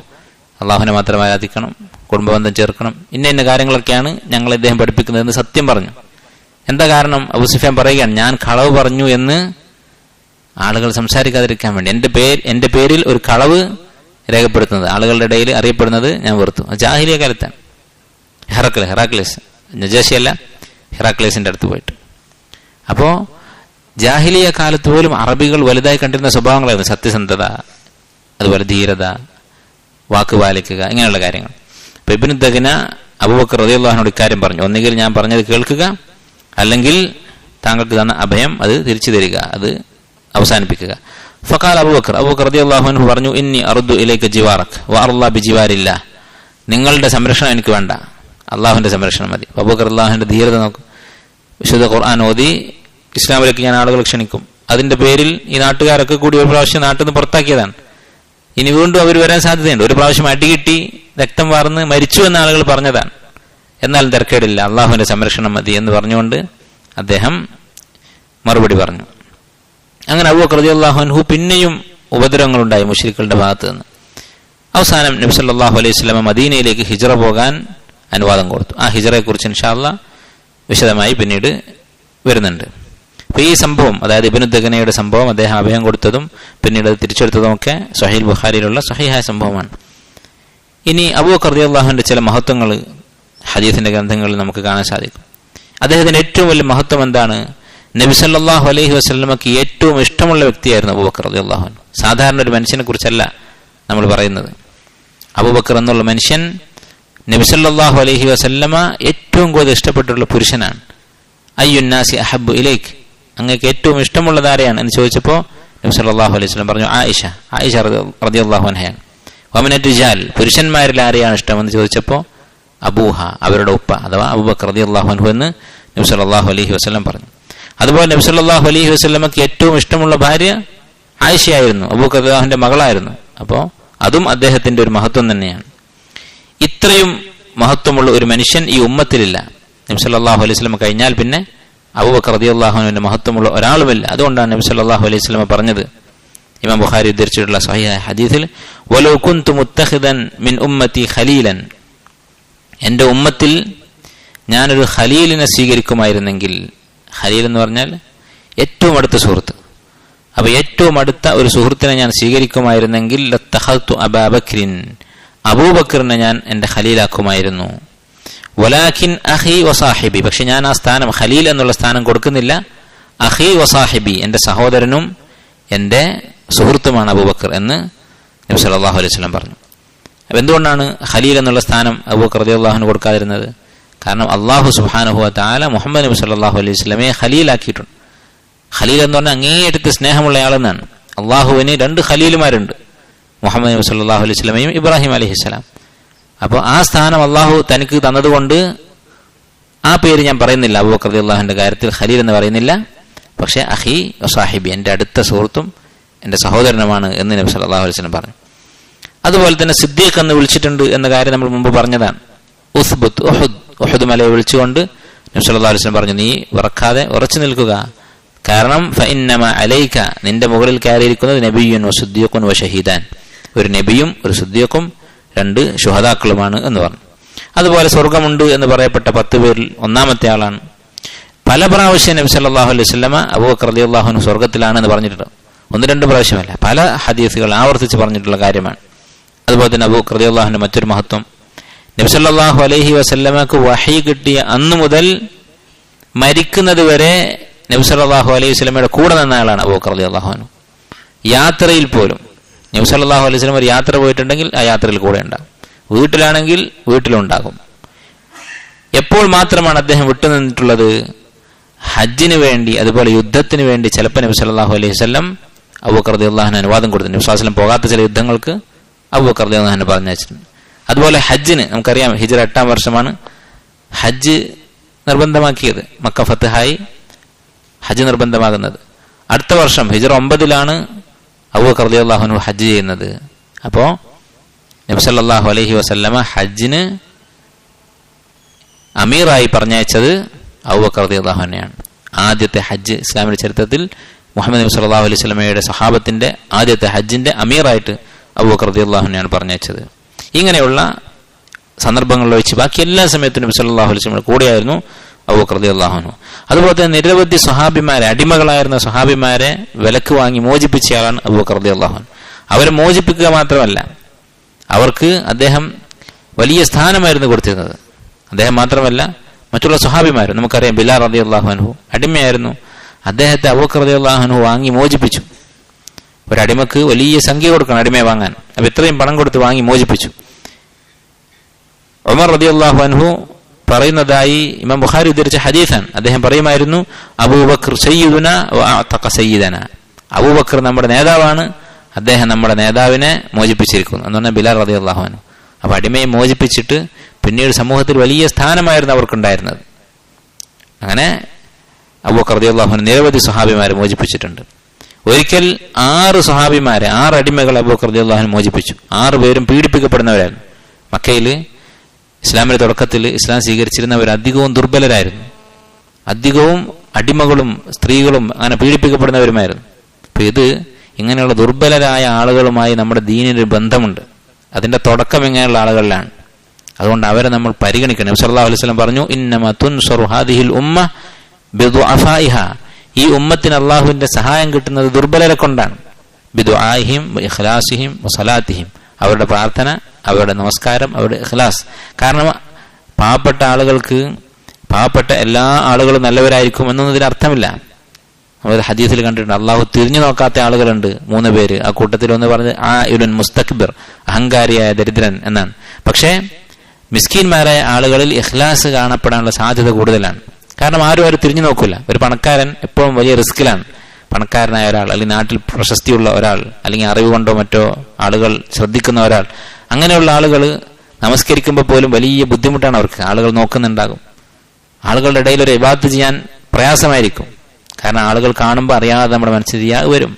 അള്ളാഹുവിനെ മാത്രം ആരാധിക്കണം, കുടുംബബന്ധം ചേർക്കണം, ഇന്ന കാര്യങ്ങളൊക്കെയാണ് ഞങ്ങൾ ഇദ്ദേഹം പഠിപ്പിക്കുന്നതെന്ന് സത്യം പറഞ്ഞു. എന്താ കാരണം? അബൂ സുഫിയാൻ പറയുകയാണ്, ഞാൻ കളവ് പറഞ്ഞു എന്ന് ആളുകൾ സംസാരിക്കാതിരിക്കാൻ വേണ്ടി എന്റെ പേരിൽ ഒരു കളവ് രേഖപ്പെടുത്തുന്നത്, ആളുകളുടെ ഇടയിൽ അറിയപ്പെടുന്നത് ഞാൻ വെറുത്തു. ജാഹിലിയ കാലത്താണ്. ഹെറാക്ലിസ്, നജാശിയല്ല, ഹെറാക്ലിസിന്റെ അടുത്ത് പോയിട്ട്. അപ്പോ ജാഹിലിയ കാലത്ത് പോലും അറബികൾ വലുതായി കണ്ടിരുന്ന സ്വഭാവങ്ങളായിരുന്നു സത്യസന്ധത, അതുപോലെ ധീരത, വാക്ക് പാലിക്കുക, ഇങ്ങനെയുള്ള കാര്യങ്ങൾ. അപ്പൊ ഇബ്നു ദഗ്ന അബൂബക്കർ റളിയല്ലാഹുവിനോട് ഇക്കാര്യം പറഞ്ഞു, ഒന്നുകിൽ ഞാൻ പറഞ്ഞത് കേൾക്കുക, അല്ലെങ്കിൽ താങ്കൾക്ക് തന്ന അഭയം അത് തിരിച്ചു തരിക, അത് അവസാനിപ്പിക്കുക. ഫഖാൽ അബൂബക്കർ റളിയല്ലാഹു അൻഹു പറഞ്ഞു, ഇന്നി അർദു ഇലൈക ജിവാറക് വഅർള ബിജിവാരില്ലാ, നിങ്ങളുടെ സംരക്ഷണം എനിക്ക് വേണ്ട, അള്ളാഹുവിന്റെ സംരക്ഷണം മതി. അബൂബക്കർ അള്ളാഹുവിന്റെ ധീരത നോക്കും. വിശുദ്ധ ഖുർആൻ ഓതി ഇസ്ലാമിലേക്ക് ഞാൻ ആളുകൾ ക്ഷണിക്കും, അതിന്റെ പേരിൽ ഈ നാട്ടുകാരൊക്കെ കൂടി ഒരു പ്രാവശ്യം നാട്ടിൽ നിന്ന് പുറത്താക്കിയതാണ്. ഇനി വീണ്ടും അവർ വരാൻ സാധ്യതയുണ്ട്. ഒരു പ്രാവശ്യം അടികിട്ടി രക്തം വാർന്ന് മരിച്ചു എന്ന ആളുകൾ പറഞ്ഞതാണ്. എന്നാൽ തിരക്കേടില്ല, അള്ളാഹുവിന്റെ സംരക്ഷണം മതി എന്ന് പറഞ്ഞുകൊണ്ട് അദ്ദേഹം മറുപടി പറഞ്ഞു. അങ്ങനെ അബൂബക്കർ റളിയല്ലാഹു അൻഹു പിന്നെയും ഉപദ്രവങ്ങളുണ്ടായി മുശ്രിക്കുകളുടെ ഭാഗത്ത് നിന്ന്. അവസാനം നബി സല്ലല്ലാഹു അലൈഹി വസല്ലം മദീനയിലേക്ക് ഹിജ്റ പോകാൻ അനുവാദം കൊടുത്തു. ആ ഹിജ്റയെ കുറിച്ച് ഇൻഷാ അല്ലാഹ് വിശദമായി പിന്നീട് വരുന്നുണ്ട്. അപ്പൊ ഈ സംഭവം, അതായത് ഇബ്നു ദഗ്നയുടെ സംഭവം, അദ്ദേഹം അഭയം കൊടുത്തതും പിന്നീട് അത് തിരിച്ചെടുത്തതും ഒക്കെ സ്വഹീഹ് ബുഖാരിയിലുള്ള സ്വഹീഹായ സംഭവമാണ്. ഇനി അബൂബക്കർ റളിയല്ലാഹുവിന്റെ ചില മഹത്വങ്ങൾ ഹദീസിന്റെ ഗ്രന്ഥങ്ങളിൽ നമുക്ക് കാണാൻ സാധിക്കും. അദ്ദേഹത്തിന്റെ ഏറ്റവും വലിയ മഹത്വം എന്താണ്? നബി സല്ലല്ലാഹു അലൈഹി വസല്ലമക്ക് ഏറ്റവും ഇഷ്ടമുള്ള വ്യക്തിയായിരുന്നു അബൂബക്കർ റളിയല്ലാഹു അൻഹു. സാധാരണ ഒരു മനുഷ്യനെ കുറിച്ചല്ല നമ്മൾ പറയുന്നത്. അബൂബക്കർ എന്നുള്ള മനുഷ്യൻ നബി സല്ലല്ലാഹു അലൈഹി വസല്ലമ ഏറ്റവും കൂടുതൽ ഇഷ്ടപ്പെട്ടുള്ള പുരുഷനാണ്. അയ്യുന്നാസി അഹബ്ബു ഇലൈക്, അങ്ങേക്ക് ഏറ്റവും ഇഷ്ടമുള്ളത് ആരെയാണ് എന്ന് ചോദിച്ചപ്പോൾ നബി സല്ലല്ലാഹു അലൈഹി വസല്ലം പറഞ്ഞു ആയിഷ റളിയല്ലാഹു അൻഹയാണ്. വമിനർ റിജാൽ, പുരുഷന്മാരിൽ ആരെയാണ് ഇഷ്ടമെന്ന് ചോദിച്ചപ്പോൾ അബൂഹ, അവരുടെ ഉപ്പ അഥവാ അബൂബക്കർ റളിയല്ലാഹു അൻഹു എന്ന് നബി സല്ലല്ലാഹു അലൈഹി വസല്ലം പറഞ്ഞു. അതുപോലെ നബി സല്ലല്ലാഹു അലൈഹി വസല്ലമക്ക് ഏറ്റവും ഇഷ്ടമുള്ള ഭാര്യ ആയിഷയായിരുന്നു, അബൂബക്കർ റളിയല്ലാഹുവിന്റെ മകളായിരുന്നു. അപ്പോൾ അതും അദ്ദേഹത്തിന്റെ ഒരു മഹത്വം തന്നെയാണ്. ഇത്രയും മഹത്വമുള്ള ഒരു മനുഷ്യൻ ഈ ഉമ്മത്തിലില്ല. നബി സല്ലല്ലാഹു അലൈഹി വസല്ലം കഴിഞ്ഞാൽ പിന്നെ അബൂബക്കർ റളിയല്ലാഹു അൻഹുവിന്റെ മഹത്വമുള്ള ഒരാളുമില്ല. അതുകൊണ്ടാണ് നബി സല്ലല്ലാഹു അലൈഹി വസല്ലം പറഞ്ഞത്, ഇമാം ബുഖാരി ഉദ്ധരിച്ചിട്ടുള്ള സ്വഹീഹായ ഹദീസിൽ, വലൗ കുൻതു മുത്തഖിദൻ മിൻ ഉമ്മത്തി ഖലീലൻ, എൻ്റെ ഉമ്മത്തിൽ ഞാനൊരു ഖലീലിനെ സ്വീകരിക്കുമായിരുന്നെങ്കിൽ, ഖലീൽ എന്ന് പറഞ്ഞാൽ ഏറ്റവും അടുത്ത സുഹൃത്ത്, അപ്പൊ ഏറ്റവും അടുത്ത ഒരു സുഹൃത്തിനെ ഞാൻ സ്വീകരിക്കുമായിരുന്നെങ്കിൽ ലത്തഖൽതു അബൂബക്രിൻ, അബൂബക്കറിനെ ഞാൻ എൻ്റെ ഖലീലാക്കുമായിരുന്നു. വലാകിൻ അഖി വസാഹിബി, പക്ഷെ ഞാൻ ആ സ്ഥാനം, ഖലീൽ എന്നുള്ള സ്ഥാനം കൊടുക്കുന്നില്ല. അഖി വസാഹിബി, എൻ്റെ സഹോദരനും എൻ്റെ സുഹൃത്തുമാണ് അബൂബക്കർ എന്ന് നബി സല്ലല്ലാഹു അലൈഹി വസല്ലം പറഞ്ഞു. അപ്പം എന്തുകൊണ്ടാണ് ഖലീൽ എന്നുള്ള സ്ഥാനം അബൂബക്കർ റളിയല്ലാഹു അൻഹു കൊടുക്കാതിരുന്നത്? കാരണം അല്ലാഹു സുബ്ഹാനഹു വ തആല മുഹമ്മദ് നബി സല്ലല്ലാഹു അലൈഹി വസല്ലമയെ ഖലീലാക്കിയിട്ടുണ്ട്. ഖലീൽ എന്ന് പറഞ്ഞാൽ അങ്ങേയറ്റത്ത് സ്നേഹമുള്ള ആളെന്നാണ്. അള്ളാഹുവിന് രണ്ട് ഖലീലുമാരുണ്ട്, മുഹമ്മദ് നബി സല്ലല്ലാഹു അലൈഹി വസല്ലമയും ഇബ്രാഹിം അലൈഹിസ്സലാം. അപ്പോൾ ആ സ്ഥാനം അള്ളാഹു തനിക്ക് തന്നതുകൊണ്ട് ആ പേര് ഞാൻ പറയുന്നില്ല, അബൂബക്കർ റളിയല്ലാഹുവിന്റെ കാര്യത്തിൽ ഖലീൽ എന്ന് പറയുന്നില്ല. പക്ഷേ അഖി വസാഹിബി, എൻ്റെ അടുത്ത സുഹൃത്തും എൻ്റെ സഹോദരനുമാണ് എന്ന് നബി സല്ലല്ലാഹു അലൈഹി വസല്ലം പറഞ്ഞു. അതുപോലെ തന്നെ സിദ്ദീഖ് എന്ന് വിളിച്ചിട്ടുണ്ട് എന്ന കാര്യം നമ്മൾ മുമ്പ് പറഞ്ഞതാണ്. ഉസ്ബുത്ത് ഉഹദ് മലയെ വിളിച്ചുകൊണ്ട് നബി സല്ലല്ലാഹു അലൈഹി വസല്ലം പറഞ്ഞു, നീ വിറക്കാതെ ഉറച്ചു നിൽക്കുക, കാരണം ഫഇന്നമ അലൈക, നിന്റെ മുകളിൽ കയറിയിരിക്കുന്നത് നബിയ്യുൻ വസിദ്ദീഖുൻ വശഹീദാൻ, ഒരു നബിയും ഒരു സിദ്ദീഖും രണ്ട് ശുഹദാക്കളുമാണ് എന്ന് പറഞ്ഞു. അതുപോലെ സ്വർഗമുണ്ട് എന്ന് പറയപ്പെട്ട 10 പേരിൽ ഒന്നാമത്തെ ആളാണ്. പല പ്രാവശ്യം നബി സല്ലല്ലാഹു അലൈഹി വസല്ലമ അബൂബക്കർ റളിയല്ലാഹു അൻഹു സ്വർഗത്തിലാണെന്ന് പറഞ്ഞിട്ടുണ്ട്. 1-2 പ്രാവശ്യമല്ല, പല ഹദീസുകൾ ആവർത്തിച്ച് പറഞ്ഞിട്ടുള്ള കാര്യമാണ്. അതുപോലെ തന്നെ അബൂബക്കർ റളിയല്ലാഹു അൻഹു മറ്റൊരു മഹത്വം, നബി സല്ലല്ലാഹു അലൈഹി വസല്ലമക്ക് വഹി കിട്ടിയ അന്നു മുതൽ മരിക്കുന്നത് വരെ നബി സല്ലല്ലാഹു അലൈഹി വസല്ലമയുടെ കൂടെ നിന്ന ആളാണ് അബൂബക്കർ റളിയല്ലാഹു അൻഹു. യാത്രയിൽ പോലും നബി സല്ലല്ലാഹു അലൈഹി വസല്ലം ഒരു യാത്ര പോയിട്ടുണ്ടെങ്കിൽ ആ യാത്രയിൽ കൂടെ ഉണ്ടാകും, വീട്ടിലാണെങ്കിൽ വീട്ടിലുണ്ടാകും. എപ്പോൾ മാത്രമാണ് അദ്ദേഹം വിട്ടുനിന്നിട്ടുള്ളത്? ഹജ്ജിന് വേണ്ടി, അതുപോലെ യുദ്ധത്തിന് വേണ്ടി ചിലപ്പോൾ നബി സല്ലല്ലാഹു അലൈഹി വസല്ലം അബൂബക്കർ റളിയല്ലാഹു അൻഹു അനുവാദം കൊടുത്തു. നബി സല്ലല്ലാഹു അലൈഹി വസല്ലം പോകാത്ത ചില യുദ്ധങ്ങൾക്ക് അബൂബക്കർ റളിയല്ലാഹു അൻഹു പറഞ്ഞയച്ചിട്ടുണ്ട്. അതുപോലെ ഹജ്ജിന് നമുക്കറിയാം, ഹിജ്റ 8-ാം വർഷമാണ് ഹജ്ജ് നിർബന്ധമാക്കിയത്. മക്ക ഫത്ഹായി ഹജ്ജ് നിർബന്ധമാകുന്നത്. അടുത്ത വർഷം ഹിജ്റ 9-ലാണ് അബൂബക്കർ റളിയല്ലാഹു അൻഹു ഹജ്ജ് ചെയ്യുന്നത്. അപ്പോൾ നബി സല്ലല്ലാഹു അലൈഹി വസല്ലമ ഹജ്ജിന് അമീറായി പറഞ്ഞയച്ചത് അബൂബക്കർ റളിയല്ലാഹു അൻഹുവിനെയാണ്. ആദ്യത്തെ ഹജ്ജ് ഇസ്ലാമിന്റെ ചരിത്രത്തിൽ മുഹമ്മദ് നബി സല്ലല്ലാഹു അലൈഹി വസല്ലമയുടെ സഹാബത്തിന്റെ ആദ്യത്തെ ഹജ്ജിന്റെ അമീറായിട്ട് അബൂബക്കർ റളിയല്ലാഹു അൻഹുവിനെയാണ് പറഞ്ഞയച്ചത്. ഇങ്ങനെയുള്ള സന്ദർഭങ്ങളിൽ വെച്ച് ബാക്കി എല്ലാ സമയത്തും നബി സല്ലല്ലാഹു അലൈഹി വസല്ലമയുടെ കൂടെയായിരുന്നു അബൂബക്കർ റളിയല്ലാഹു അൻഹു. അതുപോലെ തന്നെ നിരവധി സ്വഹാബിമാരെ, അടിമകളായിരുന്ന സ്വഹാബിമാരെ വിലക്ക് വാങ്ങി മോചിപ്പിച്ചയാളാണ് അബൂബക്കർ റളിയല്ലാഹു അൻഹു. അവരെ മോചിപ്പിക്കുക മാത്രമല്ല, അവർക്ക് അദ്ദേഹം വലിയ സ്ഥാനമായിരുന്നു കൊടുത്തിരുന്നത്. അദ്ദേഹം മാത്രമല്ല, മറ്റുള്ള സ്വഹാബിമാരും, നമുക്കറിയാം ബിലാൽ റളിയല്ലാഹു അൻഹു അടിമയായിരുന്നു. അദ്ദേഹത്തെ അബൂബക്കർ റളിയല്ലാഹു അൻഹു വാങ്ങി മോചിപ്പിച്ചു. ഒരടിമക്ക് വലിയ സംഖ്യ കൊടുക്കണം അടിമയെ വാങ്ങാൻ. അപ്പൊ ഇത്രയും പണം കൊടുത്ത് വാങ്ങി മോചിപ്പിച്ചു. ഉമർ റളിയല്ലാഹു അൻഹു പറയുന്നതായി ഇമാം ബുഖാരി ഉദ്ധരിച്ച ഹദീസാണ്. അദ്ദേഹം പറയുമായിരുന്നു, അബൂബക്കർ സയ്യിദുന വഅതഖ സയ്യിദന. അബൂബക്കർ നമ്മുടെ നേതാവാണ്, അദ്ദേഹം നമ്മുടെ നേതാവിനെ മോചിപ്പിച്ചിരിക്കുന്നു എന്ന് പറഞ്ഞാൽ ബിലാൽ റളിയല്ലാഹു അൻഹു. അപ്പൊ അടിമയെ മോചിപ്പിച്ചിട്ട് പിന്നീട് സമൂഹത്തിൽ വലിയ സ്ഥാനമായിരുന്നു അവർക്കുണ്ടായിരുന്നത്. അങ്ങനെ അബൂബക്കർ റളിയല്ലാഹു അൻഹു നിരവധി സ്വഹാബിമാരെ മോചിപ്പിച്ചിട്ടുണ്ട്. ഒരിക്കൽ 6 സ്വഹാബിമാരെ 6 അടിമകൾ അബൂബക്കർ റളിയല്ലാഹു അൻഹു മോചിപ്പിച്ചു. 6 പേരും പീഡിപ്പിക്കപ്പെടുന്നവരായിരുന്നു. മക്കയില് ഇസ്ലാമിന്റെ തുടക്കത്തിൽ ഇസ്ലാം സ്വീകരിച്ചിരുന്നവർ അധികവും ദുർബലരായിരുന്നു. അധികവും അടിമകളും സ്ത്രീകളും അങ്ങനെ പീഡിപ്പിക്കപ്പെടുന്നവരുമായിരുന്നു. അപ്പൊ ഇത് ഇങ്ങനെയുള്ള ദുർബലരായ ആളുകളുമായി നമ്മുടെ ദീനിന് ബന്ധമുണ്ട്. അതിന്റെ തുടക്കം ഇങ്ങനെയുള്ള ആളുകളിലാണ്. അതുകൊണ്ട് അവരെ നമ്മൾ പരിഗണിക്കണം. നബി സല്ലല്ലാഹു അലൈഹി വസല്ലം പറഞ്ഞു, ഇന്നമാ തുൻസറു ഹാദിഹിൽ ഉമ്മ ബിദുഅഫാഇഹാ. ഈ ഉമ്മത്തിന് അള്ളാഹുവിന്റെ സഹായം കിട്ടുന്നത് ദുർബലരെ കൊണ്ടാണ്. ബിദുആഇഹിം വഇഖ്ലാസിഹിം വസലാത്തിഹിം. അവരുടെ പ്രാർത്ഥന, അവരുടെ നമസ്കാരം, അവരുടെ ഇഖ്ലാസ്. കാരണം പാവപ്പെട്ട എല്ലാ ആളുകളും നല്ലവരായിരിക്കും എന്നൊന്നും ഇതിന് അർത്ഥമില്ല. നമ്മൾ ഹദീസിൽ കണ്ടിട്ടുണ്ട്, അള്ളാഹു തിരിഞ്ഞു നോക്കാത്ത ആളുകളുണ്ട് 3 പേര്. ആ കൂട്ടത്തിൽ ഒന്ന് പറഞ്ഞ് ആഇലുൻ മുസ്തക്ബിർ, അഹങ്കാരിയായ ദരിദ്രൻ എന്നാണ്. പക്ഷേ മിസ്കീന്മാരായ ആളുകളിൽ ഇഖ്ലാസ് കാണപ്പെടാനുള്ള സാധ്യത കൂടുതലാണ്. കാരണം ആരും തിരിഞ്ഞു നോക്കൂല. ഒരു പണക്കാരൻ എപ്പോഴും വലിയ റിസ്കിലാണ്. പണക്കാരനായ ഒരാൾ, അല്ലെങ്കിൽ നാട്ടിൽ പ്രശസ്തിയുള്ള ഒരാൾ, അല്ലെങ്കിൽ അറിവ് കൊണ്ടോ മറ്റോ ആളുകൾ ശ്രദ്ധിക്കുന്ന ഒരാൾ, അങ്ങനെയുള്ള ആളുകൾ നമസ്കരിക്കുമ്പോൾ പോലും വലിയ ബുദ്ധിമുട്ടാണ് അവർക്ക്. ആളുകൾ നോക്കുന്നുണ്ടാകും. ആളുകളുടെ ഇടയിൽ ഒരു ഇബാദത്ത് ചെയ്യാൻ പ്രയാസമായിരിക്കും. കാരണം ആളുകൾ കാണുമ്പോൾ അറിയാതെ നമ്മുടെ മനസ്സിൽ ചെയ്യാതെ വരും.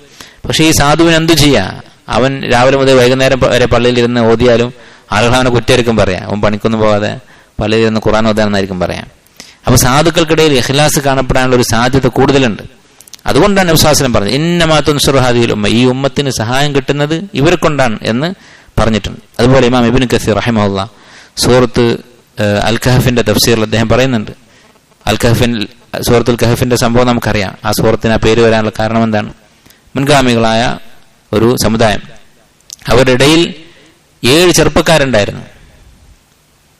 പക്ഷേ ഈ സാധുവിന് എന്തു ചെയ്യാ? അവൻ രാവിലെ മുതൽ വൈകുന്നേരം വരെ പള്ളിയിൽ ഇരുന്ന് ഓതിയാലും ആളുകൾ അവനെ കുറ്റമായിരിക്കും പറയാം. അവൻ പണിക്കൊന്നും പോകാതെ പള്ളിയിൽ ഇരുന്ന് ഖുർആൻ ഓതാനെന്നായിരിക്കും പറയാം. അപ്പൊ സാധുക്കൾക്കിടയിൽ ഇഖ്ലാസ് കാണപ്പെടാനുള്ള ഒരു സാധ്യത കൂടുതലുണ്ട്. അതുകൊണ്ടാണ് നബി സല്ലല്ലാഹു അലൈഹി വസല്ലം പറഞ്ഞത്, ഇന്നമാ തുൻസറു ഹാദിഹിൽ ഉമ്മ. ഈ ഉമ്മത്തിന് സഹായം കിട്ടുന്നത് ഇവരെ കൊണ്ടാണ് എന്ന് പറഞ്ഞിട്ടുണ്ട്. അതുപോലെ ഇമാം ഇബ്നു കസീർ റഹിമഹുല്ലാഹ് സൂറത്ത് അൽ കഹഫിന്റെ തഫ്സീറിൽ അദ്ദേഹം പറയുന്നുണ്ട്, സൂറത്തുൽ കഹഫിന്റെ സംഭവം നമുക്കറിയാം. ആ സൂറത്തിന് ആ പേര് വരാനുള്ള കാരണം എന്താണ്? മുൻഗാമികളായ ഒരു സമുദായം, അവരുടെ ഇടയിൽ 7 ചെറുപ്പക്കാരുണ്ടായിരുന്നു,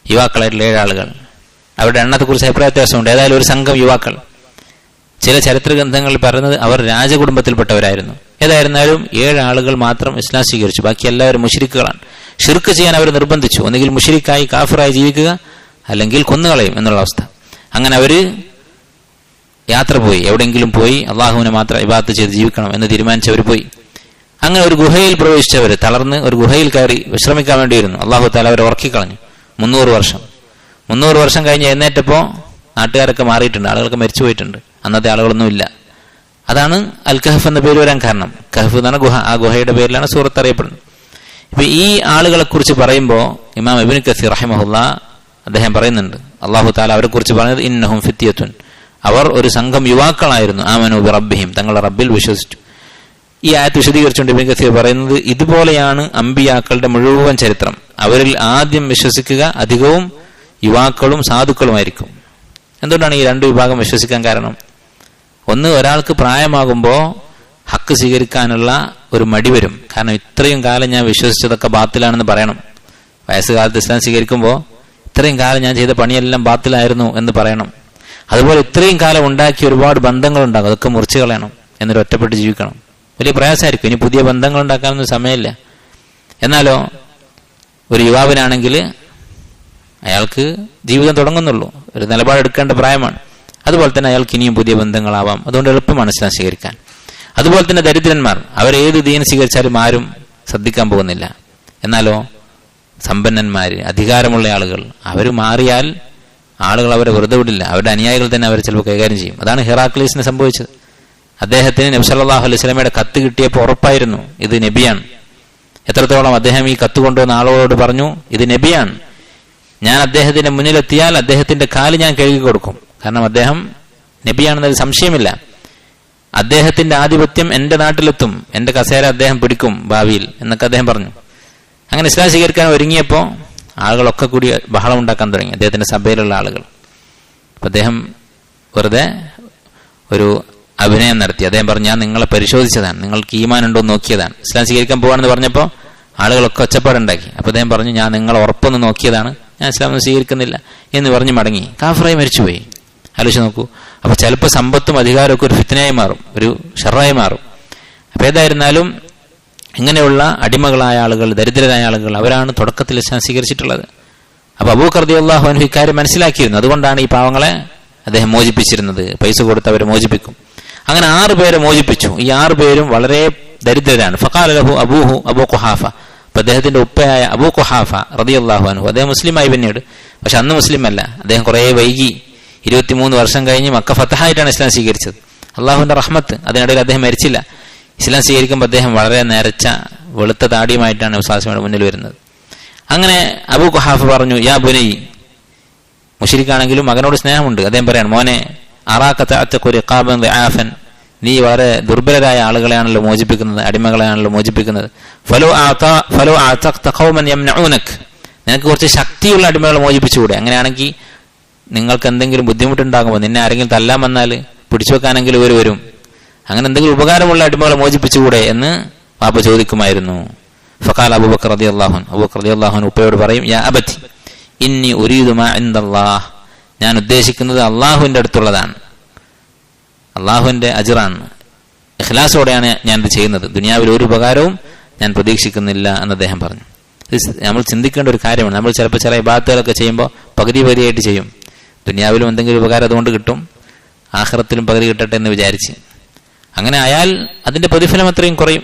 യുവാക്കളായിട്ടുള്ള 7 ആളുകൾ. അവരുടെ എണ്ണത്തെക്കുറിച്ച് അഭിപ്രായ വ്യത്യാസമുണ്ട്. ഏതായാലും ഒരു സംഘം യുവാക്കൾ. ചില ചരിത്ര ഗ്രന്ഥങ്ങളിൽ പറയുന്നത് അവർ രാജകുടുംബത്തിൽപ്പെട്ടവരായിരുന്നു. ഏതായിരുന്നാലും 7 ആളുകൾ മാത്രം ഇസ്ലാം സ്വീകരിച്ചു. ബാക്കി എല്ലാവരും മുശ്രിക്കുകളാണ്. ഷിർക്ക് ചെയ്യാൻ അവർ നിർബന്ധിച്ചു. ഒന്നുകിൽ മുശ്രിക്കായി കാഫിറായി ജീവിക്കുക, അല്ലെങ്കിൽ കൊന്നുകളയും എന്നുള്ള അവസ്ഥ. അങ്ങനെ അവര് യാത്ര പോയി, എവിടെയെങ്കിലും പോയി അള്ളാഹുവിനെ മാത്രം ഇബാദത്ത് ചെയ്ത് ജീവിക്കണം എന്ന് തീരുമാനിച്ചവർ പോയി. അങ്ങനെ ഒരു ഗുഹയിൽ പ്രവേശിച്ചവർ തളർന്ന് ഒരു ഗുഹയിൽ കയറി വിശ്രമിക്കാൻ വേണ്ടിയിരുന്നു. അള്ളാഹു തആല അവരെ ഉറക്കിക്കളഞ്ഞു. 300 വർഷം കഴിഞ്ഞ് എഴുന്നേറ്റപ്പോ നാട്ടുകാരൊക്കെ മാറിയിട്ടുണ്ട്, ആളുകളൊക്കെ മരിച്ചു പോയിട്ടുണ്ട്. അന്നത്തെ ആളുകളൊന്നും ഇല്ല. അതാണ് അൽ കഹഫ് എന്ന പേര് വരാൻ കാരണം. കഹഫ് എന്നാണ് ഗുഹ. ആ ഗുഹയുടെ പേരിലാണ് സൂറത്ത് അറിയപ്പെടുന്നത്. ഇപ്പൊ ഈ ആളുകളെ കുറിച്ച് പറയുമ്പോൾ ഇമാം ഇബ്നു കസീർ റഹിമഹുല്ലാഹ് അദ്ദേഹം പറയുന്നുണ്ട്, അള്ളാഹു തആല അവരെ കുറിച്ച് പറഞ്ഞത് ഇന്നഹും ഫിത്യത്തുൻ, അവർ ഒരു സംഘം യുവാക്കളായിരുന്നു, ആമനു ബിറബ്ബിഹിം, തങ്ങളുടെ റബ്ബിൽ വിശ്വസിച്ചു. ഈ ആയത്ത് വിശദീകരിച്ചുകൊണ്ട് ഇബ്നു കസീർ പറയുന്നത്, ഇതുപോലെയാണ് അമ്പിയാക്കളുടെ മുഴുവൻ ചരിത്രം. അവരിൽ ആദ്യം വിശ്വസിക്കുക അധികവും യുവാക്കളും സാധുക്കളുമായിരിക്കും. എന്തുകൊണ്ടാണ് ഈ 2 വിഭാഗം വിശ്വസിക്കാൻ കാരണം? ഒന്ന്, ഒരാൾക്ക് പ്രായമാകുമ്പോൾ ഹക്ക് സ്വീകരിക്കാനുള്ള ഒരു മടി വരും. കാരണം ഇത്രയും കാലം ഞാൻ വിശ്വസിച്ചതൊക്കെ ബാത്തിലാണെന്ന് പറയണം. വയസ്സുകാലത്ത് ഇസ്ലാം സ്വീകരിക്കുമ്പോൾ ഇത്രയും കാലം ഞാൻ ചെയ്ത പണിയെല്ലാം ബാത്തിലായിരുന്നു എന്ന് പറയണം. അതുപോലെ ഇത്രയും കാലം ഉണ്ടാക്കിയ ഒരുപാട് ബന്ധങ്ങളുണ്ടാകും, അതൊക്കെ മുറിച്ചു കളയണം, എന്നിട്ട് ഒറ്റപ്പെട്ട് ജീവിക്കണം. വലിയ പ്രയാസമായിരിക്കും. ഇനി പുതിയ ബന്ധങ്ങൾ ഉണ്ടാക്കാനൊന്നും സമയമില്ല. എന്നാലോ ഒരു യുവാവിനാണെങ്കിൽ അയാൾക്ക് ജീവിതം തുടങ്ങുന്നുള്ളൂ, ഒരു നിലപാടെടുക്കേണ്ട പ്രായമാണ്. അതുപോലെ തന്നെ അയാൾക്ക് ഇനിയും പുതിയ ബന്ധങ്ങളാവാം. അതുകൊണ്ട് എളുപ്പമാണ് ഇസ്ലാം സ്വീകരിക്കാൻ. അതുപോലെ തന്നെ ദരിദ്രന്മാർ, അവരേത് ദീൻ സ്വീകരിച്ചാലും ആരും ശ്രദ്ധിക്കാൻ പോകുന്നില്ല. എന്നാലോ സമ്പന്നന്മാര്, അധികാരമുള്ള ആളുകൾ, അവർ മാറിയാൽ ആളുകൾ അവരെ വെറുതെ വിടില്ല. അവരുടെ അനുയായികൾ തന്നെ അവരെ ചിലപ്പോൾ കൈകാര്യം ചെയ്യും. അതാണ് ഹിറാക്ലീസിന് സംഭവിച്ചത്. അദ്ദേഹത്തിന് നബി സല്ലല്ലാഹു അലൈഹി വസല്ലമയുടെ കത്ത് കിട്ടിയപ്പോൾ ഉറപ്പായിരുന്നു ഇത് നബിയാണ്. എത്രത്തോളം അദ്ദേഹം ഈ കത്ത് കൊണ്ടുവന്ന ആളുകളോട് പറഞ്ഞു, ഇത് നബിയാണ്, ഞാൻ അദ്ദേഹത്തിന്റെ മുന്നിലെത്തിയാൽ അദ്ദേഹത്തിന്റെ കാല് ഞാൻ കഴുകി കൊടുക്കും. കാരണം അദ്ദേഹം നബിയാണെന്നൊരു സംശയമില്ല. അദ്ദേഹത്തിന്റെ ആധിപത്യം എന്റെ നാട്ടിലെത്തും, എന്റെ കസേര അദ്ദേഹം പിടിക്കും ഭാവിയിൽ എന്നൊക്കെ അദ്ദേഹം പറഞ്ഞു. അങ്ങനെ ഇസ്ലാം സ്വീകരിക്കാൻ ഒരുങ്ങിയപ്പോൾ ആളുകളൊക്കെ കൂടി ബഹളം ഉണ്ടാക്കാൻ തുടങ്ങി, അദ്ദേഹത്തിന്റെ സഭയിലുള്ള ആളുകൾ. അപ്പൊ അദ്ദേഹം വെറുതെ ഒരു അഭിനയം നടത്തി. അദ്ദേഹം പറഞ്ഞു, ഞാൻ നിങ്ങളെ പരിശോധിച്ചതാണ്, നിങ്ങൾക്ക് ഈമാൻ ഉണ്ടോ എന്ന് നോക്കിയതാണ്. ഇസ്ലാം സ്വീകരിക്കാൻ പോവാണെന്ന് പറഞ്ഞപ്പോൾ ആളുകളൊക്കെ ഒച്ചപ്പാടുണ്ടാക്കി. അപ്പൊ അദ്ദേഹം പറഞ്ഞു, ഞാൻ നിങ്ങളെ ഉറപ്പൊന്ന് നോക്കിയതാണ്, ഞാൻ ഇസ്ലാം ഒന്നും സ്വീകരിക്കുന്നില്ല എന്ന് പറഞ്ഞ് മടങ്ങി. കാഫിറായി മരിച്ചുപോയി. ആലോചിച്ച് നോക്കൂ. അപ്പൊ ചിലപ്പോൾ സമ്പത്തും അധികാരമൊക്കെ ഒരു ഫിത്നയായി മാറും, ഒരു ഷർറായി മാറും. അപ്പൊ ഏതായിരുന്നാലും ഇങ്ങനെയുള്ള അടിമകളായ ആളുകൾ, ദരിദ്രരായ ആളുകൾ, അവരാണ് തുടക്കത്തിൽ ഇസ്ലാം സ്വീകരിച്ചിട്ടുള്ളത്. അപ്പൊ അബൂബക്കർ റളിയല്ലാഹു അൻഹു ഇക്കാര്യം മനസ്സിലാക്കിയിരുന്നു. അതുകൊണ്ടാണ് ഈ പാവങ്ങളെ അദ്ദേഹം മോചിപ്പിച്ചിരുന്നത്. പൈസ കൊടുത്ത് അവരെ മോചിപ്പിക്കും. അങ്ങനെ 6 പേരെ മോചിപ്പിച്ചു. ഈ 6 പേരും വളരെ ദരിദ്രരാണ്. ഫഖാല ലഹു അബൂഹു അബൂ ഖുഹാഫ. അപ്പൊ അദ്ദേഹത്തിന്റെ ഉപ്പയായ അബൂ ഖുഹാഫ റളിയല്ലാഹു അൻഹു, അദ്ദേഹം മുസ്ലിമായി പിന്നീട്. പക്ഷെ അന്ന് മുസ്ലിം അല്ല, അദ്ദേഹം കുറേ വൈകി. 23 വർഷം കഴിഞ്ഞ് മക്ക ഫതഹായിട്ടാണ് ഇസ്ലാം സ്വീകരിച്ചത്. അള്ളാഹുവിന്റെ റഹ്മത്ത്. അതിനിടയിൽ അദ്ദേഹം മരിച്ചില്ല. ഇസ്ലാം സ്വീകരിക്കുമ്പോൾ അദ്ദേഹം വളരെ നരച്ച വെളുത്ത താടിയുമായിട്ടാണ് ഉസ്താദിന്റെ മുന്നിൽ വരുന്നത്. അങ്ങനെ അബൂ ഖുഹാഫ പറഞ്ഞു, യാ ബുനൈ, മുശ്രിക്കാണെങ്കിലും മകനോട് സ്നേഹമുണ്ട്. അദ്ദേഹം പറയാണ്, മോനെ, അറാഖൻ, നീ വളരെ ദുർബലരായ ആളുകളെയാണല്ലോ മോചിപ്പിക്കുന്നത്, അടിമകളെയാണല്ലോ മോചിപ്പിക്കുന്നത്. നിനക്ക് കുറച്ച് ശക്തിയുള്ള അടിമകളെ മോചിപ്പിച്ചുകൂടെ? അങ്ങനെയാണെങ്കിൽ നിങ്ങൾക്ക് എന്തെങ്കിലും ബുദ്ധിമുട്ടുണ്ടാകുമ്പോൾ, നിന്നെ ആരെങ്കിലും തല്ലാൻ വന്നാൽ പിടിച്ചു വെക്കാനെങ്കിലും ഇവർ വരും. അങ്ങനെ എന്തെങ്കിലും ഉപകാരമുള്ള അടിമകളെ മോചിപ്പിച്ചുകൂടെ എന്ന് വാപ്പ ചോദിക്കുമായിരുന്നു. ഫഖാല അബൂബക്കർ റളിയല്ലാഹു അൻഹു, അബൂബക്കർ റളിയല്ലാഹു അൻഹു ഉപ്പയോട് പറയും, യാ അബതി ഇന്നി ഉരീദു മാ ഇൻദല്ലാഹ്, ഞാൻ ഉദ്ദേശിക്കുന്നത് അള്ളാഹുവിന്റെ അടുത്തുള്ളതാണ്, അള്ളാഹുവിന്റെ അജ്റാണ്, ഇഖ്ലാസോടെയാണ് ഞാൻ ഇത് ചെയ്യുന്നത്. ദുനിയാവിൽ ഒരു ഉപകാരവും ഞാൻ പ്രതീക്ഷിക്കുന്നില്ല എന്ന് അദ്ദേഹം പറഞ്ഞു. ഇത് നമ്മൾ ചിന്തിക്കേണ്ട ഒരു കാര്യമാണ്. നമ്മൾ ചിലപ്പോൾ ചില ഇബാദത്തുകളൊക്കെ ചെയ്യുമ്പോൾ പകുതിയായിട്ട് ചെയ്യും. ദുനിയാവിലും എന്തെങ്കിലും ഉപകാരം അതുകൊണ്ട് കിട്ടും, ആഖിറത്തിലും പകുതി കിട്ടട്ടെ എന്ന് വിചാരിച്ച്. അങ്ങനെ ആയാൽ അതിന്റെ പ്രതിഫലം അത്രയും കുറയും.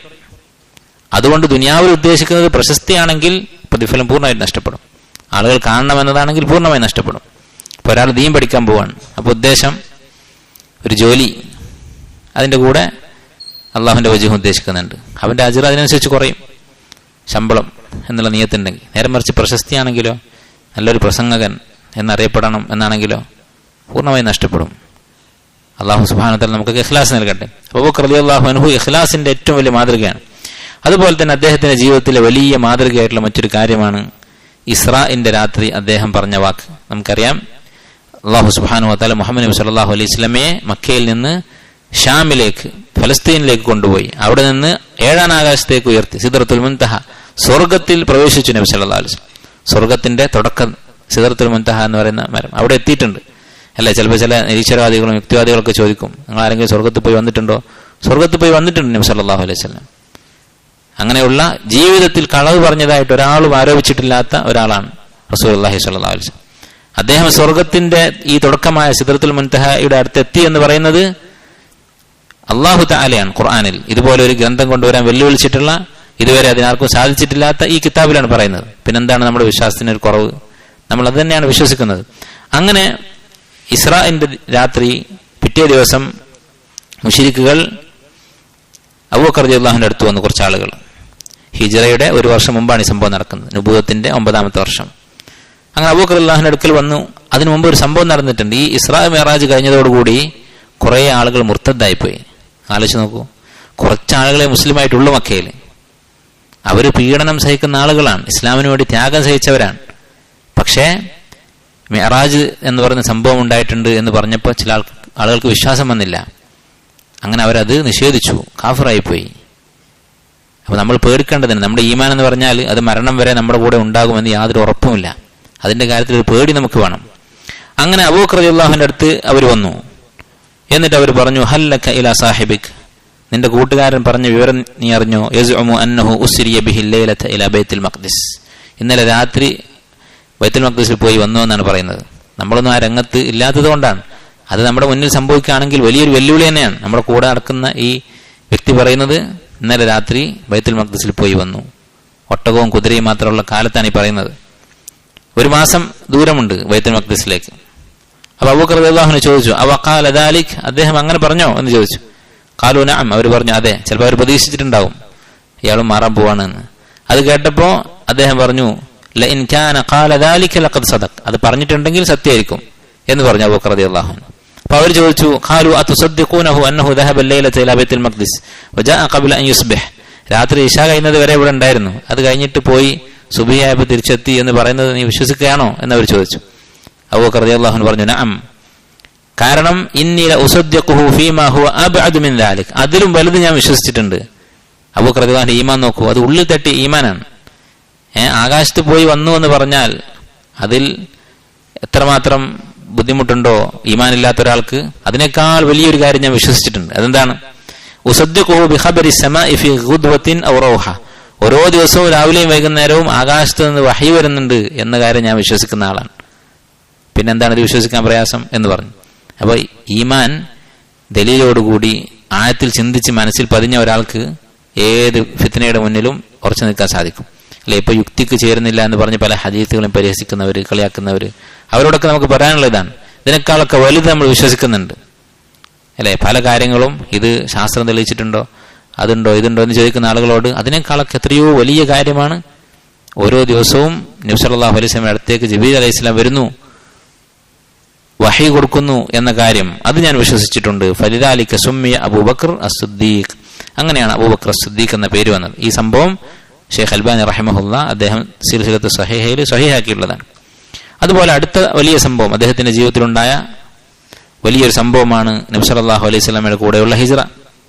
അതുകൊണ്ട് ദുനിയാവിൽ ഉദ്ദേശിക്കുന്നത് പ്രശസ്തിയാണെങ്കിൽ പ്രതിഫലം പൂർണ്ണമായിട്ട് നഷ്ടപ്പെടും. ആളുകൾ കാണണമെന്നതാണെങ്കിൽ പൂർണ്ണമായി നഷ്ടപ്പെടും. ഇപ്പോൾ ഒരാൾ ദീൻ പഠിക്കാൻ പോവാണ്, അപ്പോൾ ഉദ്ദേശം ഒരു ജോലി, അതിൻ്റെ കൂടെ അള്ളാഹുവിൻ്റെ വജൂഹ് ഉദ്ദേശിക്കുന്നുണ്ട്, അവൻ്റെ അജ്ർ അതിനനുസരിച്ച് കുറയും, ശമ്പളം എന്നുള്ള നിയത്തുണ്ടെങ്കിൽ. നേരെ മറിച്ച് പ്രശസ്തിയാണെങ്കിലോ, നല്ലൊരു പ്രസംഗകൻ എന്നറിയപ്പെടണം എന്നാണെങ്കിലോ പൂർണ്ണമായി നഷ്ടപ്പെടും. അള്ളാഹു സുബ്ഹാനഹു വ തആല നമുക്ക് ഇഖ്ലാസ് നൽകട്ടെ. അബൂബക്കർ റളിയല്ലാഹു അൻഹു ഇഖ്ലാസിന്റെ ഏറ്റവും വലിയ മാതൃകയാണ്. അതുപോലെ തന്നെ അദ്ദേഹത്തിന്റെ ജീവിതത്തിലെ വലിയ മാതൃകയായിട്ടുള്ള മറ്റൊരു കാര്യമാണ് ഇസ്രാഇന്റെ രാത്രി അദ്ദേഹം പറഞ്ഞ വാക്ക്. നമുക്കറിയാം, അള്ളാഹു സുബ്ഹാനഹു വ തആല മുഹമ്മദ് നബി സല്ലല്ലാഹു അലൈഹി വസല്ലമയെ മക്കയിൽ നിന്ന് ഷാമിലേക്ക്, ഫലസ്തീനിലേക്ക് കൊണ്ടുപോയി. അവിടെ നിന്ന് 7ാം ആകാശത്തേക്ക് ഉയർത്തി സിദ്റത്തുൽ മുൻതഹ, സ്വർഗത്തിൽ പ്രവേശിച്ചു നബി സല്ലല്ലാഹു അലൈഹി വസല്ലം. സ്വർഗത്തിന്റെ തുടക്കം സിദ്റത്തുൽ മുൻതഹ എന്ന് പറയുന്ന മരം, അവിടെ എത്തിയിട്ടുണ്ട്. അല്ലെ, ചിലപ്പോൾ ചില നിരീശ്വരവാദികളും യുക്തിവാദികളൊക്കെ ചോദിക്കും, നിങ്ങൾ ആരെങ്കിലും സ്വർഗത്തിൽ പോയി വന്നിട്ടുണ്ടോ? സ്വർഗത്തിൽ പോയി വന്നിട്ടുണ്ട് നബി സല്ലല്ലാഹു അലൈഹി വസല്ലം. അങ്ങനെയുള്ള ജീവിതത്തിൽ കളവ് പറഞ്ഞതായിട്ട് ഒരാളും ആരോപിച്ചിട്ടില്ലാത്ത ഒരാളാണ് റസൂലുള്ളാഹി സ്വല്ലല്ലാഹു അലൈഹി വസല്ലം. അദ്ദേഹം സ്വർഗത്തിന്റെ ഈ തുടക്കമായ സിദ്റത്തുൽ മുൻതഹയുടെ അടുത്തെത്തി എന്ന് പറയുന്നത് അല്ലാഹു തആലയാണ് ഖുർആനിൽ ഇതുപോലെ ഒരു ഗ്രന്ഥം കൊണ്ടുവരാൻ വെല്ലുവിളിച്ചിട്ടുള്ള, ഇതുവരെ അതിനാർക്കും സാധിച്ചിട്ടില്ലാത്ത ഈ കിതാബിലാണ് പറയുന്നത്. പിന്നെന്താണ് നമ്മുടെ വിശ്വാസത്തിന് ഒരു കുറവ്? നമ്മൾ അത് തന്നെയാണ് വിശ്വസിക്കുന്നത്. അങ്ങനെ ഇസ്രാഇന്റെ രാത്രി പിറ്റേ ദിവസം മുശ്രിക്കുകൾ അബൂബക്കർ റളിയല്ലാഹുവിന്റെ അടുത്ത് വന്നു. കുറച്ച് ആളുകൾ, ഹിജ്റയുടെ 1 വർഷം മുമ്പാണ് ഈ സംഭവം നടക്കുന്നത്, നുബുവത്തിന്റെ 9ാമത്തെ വർഷം. അങ്ങനെ അബൂബക്കർ റളിയല്ലാഹുവിന്റെ അടുക്കൽ വന്നു. അതിനു മുമ്പ് ഒരു സംഭവം നടന്നിട്ടുണ്ട്. ഈ ഇസ്രാ മിഅ്റാജ് കഴിഞ്ഞതോടുകൂടി കുറെ ആളുകൾ മുർത്തദ്ദായിപ്പോയി. ആലോചിച്ച് നോക്കൂ, കുറച്ചാളുകളെ മുസ്ലിമായിട്ടുള്ളൂ മക്കയിൽ. അവർ പീഡനം സഹിക്കുന്ന ആളുകളാണ്, ഇസ്ലാമിന് വേണ്ടി ത്യാഗം സഹിച്ചവരാണ്. പക്ഷേ മിഅ്റാജ് എന്ന് പറയുന്ന സംഭവം ഉണ്ടായിട്ടുണ്ട് എന്ന് പറഞ്ഞപ്പോൾ ചില ആളുകൾക്ക് വിശ്വാസം വന്നില്ല. അങ്ങനെ അവരത് നിഷേധിച്ചു, കാഫിറായിപ്പോയി. അപ്പോൾ നമ്മൾ പേടിക്കേണ്ടതിന്, നമ്മുടെ ഈമാൻ എന്ന് പറഞ്ഞാൽ അത് മരണം വരെ നമ്മുടെ കൂടെ ഉണ്ടാകുമെന്ന് യാതൊരു ഉറപ്പുമില്ല. അതിന്റെ കാര്യത്തിൽ ഒരു പേടി നമുക്ക് വേണം. അങ്ങനെ അബൂബക്കർ റളിയല്ലാഹുവിന്റെ അടുത്ത് അവർ വന്നു. എന്നിട്ട് അവർ പറഞ്ഞു, ഹല്ലക ഇലാ സാഹിബിക്, നിന്റെ കൂട്ടുകാരൻ പറഞ്ഞ വിവരം നീ അറിഞ്ഞോ? യസ്ഉമു അന്നഹു ഉസ്രിയ ബിഹി ലൈലത ഇലാ ബൈത്തുൽ മഖ്ദിസ്, ഇന്നലെ രാത്രി ബൈത്തുൽ മഖ്ദിസിൽ പോയി വന്നു എന്നാണ് പറയുന്നത്. നമ്മളൊന്നും ആ രംഗത്ത് ഇല്ലാത്തത് കൊണ്ടാണ്. അത് നമ്മുടെ മുന്നിൽ സംഭവിക്കുകയാണെങ്കിൽ വലിയൊരു വെല്ലുവിളി തന്നെയാണ്. നമ്മുടെ കൂടെ നടക്കുന്ന ഈ വ്യക്തി പറയുന്നത് ഇന്നലെ രാത്രി ബൈത്തുൽ മഖ്ദിസിൽ പോയി വന്നു. ഒട്ടകവും കുതിരയും മാത്രമുള്ള കാലത്താണ് ഈ പറയുന്നത്. 1 മാസം ദൂരമുണ്ട് ബൈത്തുൽ മഖ്ദിസിലേക്ക്. അപ്പൊ അബൂബക്കർ റളിയല്ലാഹു ചോദിച്ചു, അവഖാല ദാലിക്, അദ്ദേഹം അങ്ങനെ പറഞ്ഞോ എന്ന് ചോദിച്ചു. ഖാലു നഅം, അവർ പറഞ്ഞു അതെ. ചിലപ്പോൾ അവർ പ്രതീക്ഷിച്ചിട്ടുണ്ടാവും ഇയാളും മാറാൻ പോവാണെന്ന്. അത് കേട്ടപ്പോ അദ്ദേഹം പറഞ്ഞു, ലഇൻ കാന ഖാല ദാലിക ലഖദ് സദഖ്, അത് പറഞ്ഞിട്ടുണ്ടെങ്കിൽ സത്യമായിരിക്കും എന്ന് പറഞ്ഞു അബൂബക്കർ റളിയല്ലാഹു അൻഹു. അപ്പോൾ അവർ ചോദിച്ചു, ഖാലു അതുസദ്ദിഖൂനഹു അന്നഹു ദഹബ ലൈലത ഇലാ ബൈത്തുൽ മഖ്ദിസ് വജാഅ ഖബ്ല അൻ യുസ്ബിഹ്, രാത്രി ഇശാ കഴിയുന്നത് വരെ ഇവിടെ ഉണ്ടായിരുന്നു, അത് കഴിഞ്ഞിട്ട് പോയി സുബഹിയായപ്പോൾ തിരിച്ചെത്തി എന്ന് പറയുന്നത് നീ വിശ്വസിക്കുകയാണോ എന്നവർ ചോദിച്ചു. അബൂബക്കർ റളിയല്ലാഹു അൻഹു പറഞ്ഞു, നഅം, കാരണം ഇന്നി ലഉസദ്ദിഖുഹു ഫീമാ ഹുവ അബ്അദ് മിൻ ദാലിക്, അതിലും വലുത് ഞാൻ വിശ്വസിച്ചിട്ടുണ്ട്. അബൂബക്കർ റളിയല്ലാഹു അൻഹു ഈമാൻ നോക്കൂ, അത് ഉള്ളിൽ തട്ടി ഈമാനാണ്. ആകാശത്ത് പോയി വന്നു എന്ന് പറഞ്ഞാൽ അതിൽ എത്രമാത്രം ബുദ്ധിമുട്ടുണ്ടോ ഈമാൻ ഇല്ലാത്ത ഒരാൾക്ക്? അതിനേക്കാൾ വലിയൊരു കാര്യം ഞാൻ വിശ്വസിച്ചിട്ടുണ്ട്. അതെന്താണ്? ഉസദ്ദിഖുഹു ബിഖബരി സമാഇ ഫി ഗുദ്വത്തിൻ ഔ റൗഹ. ഓരോ ദിവസവും രാവിലെയും വൈകുന്നേരവും ആകാശത്ത് നിന്ന് വഹി വരുന്നുണ്ട് എന്ന കാര്യം ഞാൻ വിശ്വസിക്കുന്ന ആളാണ്. പിന്നെന്താണ് ഇത് വിശ്വസിക്കാൻ പ്രയാസം എന്ന് പറഞ്ഞു. അപ്പോൾ ഈമാൻ ദലീലോടുകൂടി ആഴത്തിൽ ചിന്തിച്ച് മനസ്സിൽ പതിഞ്ഞ ഒരാൾക്ക് ഏത് ഫിത്നയുടെ മുന്നിലും ഉറച്ചു നിൽക്കാൻ സാധിക്കും. അല്ലെ, ഇപ്പൊ യുക്തിക്ക് ചേരുന്നില്ല എന്ന് പറഞ്ഞ് പല ഹദീസുകളും പരിഹസിക്കുന്നവർ, കളിയാക്കുന്നവർ, അവരോടൊക്കെ നമുക്ക് പറയാനുള്ള ഇതാണ്, ഇതിനേക്കാളൊക്കെ വലുത് നമ്മൾ വിശ്വസിക്കുന്നുണ്ട്. അല്ലെ, പല കാര്യങ്ങളും ഇത് ശാസ്ത്രം തെളിയിച്ചിട്ടുണ്ടോ, അതുണ്ടോ, ഇതുണ്ടോ എന്ന് ചോദിക്കുന്ന ആളുകളോട് അതിനേക്കാളൊക്കെ എത്രയോ വലിയ കാര്യമാണ് ഓരോ ദിവസവും നബി സല്ലല്ലാഹു അലൈഹി വസല്ലം അടുത്തേക്ക് ജിബ്രീൽ അലൈഹിസ്സലാം വരുന്നു, വഹി കൊടുക്കുന്നു എന്ന കാര്യം അത് ഞാൻ വിശ്വസിച്ചിട്ടുണ്ട്. ഫലിദാലിക സുമ്മിയ അബൂബക്കർ അസ്സിദ്ദീഖ്. അങ്ങനെയാണ് അബൂബക്കർ അസ്സിദ്ദീഖ് എന്ന പേര് വന്നത്. ഈ സംഭവം ഷെയ്ഖ് അൽബാനി റഹിമഹുല്ലാ അദ്ദേഹം സിൽസിലത്ത് സ്വഹീഹയിൽ സ്വഹീഹാക്കിയുള്ളതാണ്. അതുപോലെ അടുത്ത വലിയ സംഭവം, അദ്ദേഹത്തിന്റെ ജീവിതത്തിലുണ്ടായ വലിയൊരു സംഭവമാണ് നബി സല്ലല്ലാഹു അലൈഹി വസല്ലമയുടെ കൂടെയുള്ള ഹിജ്റ.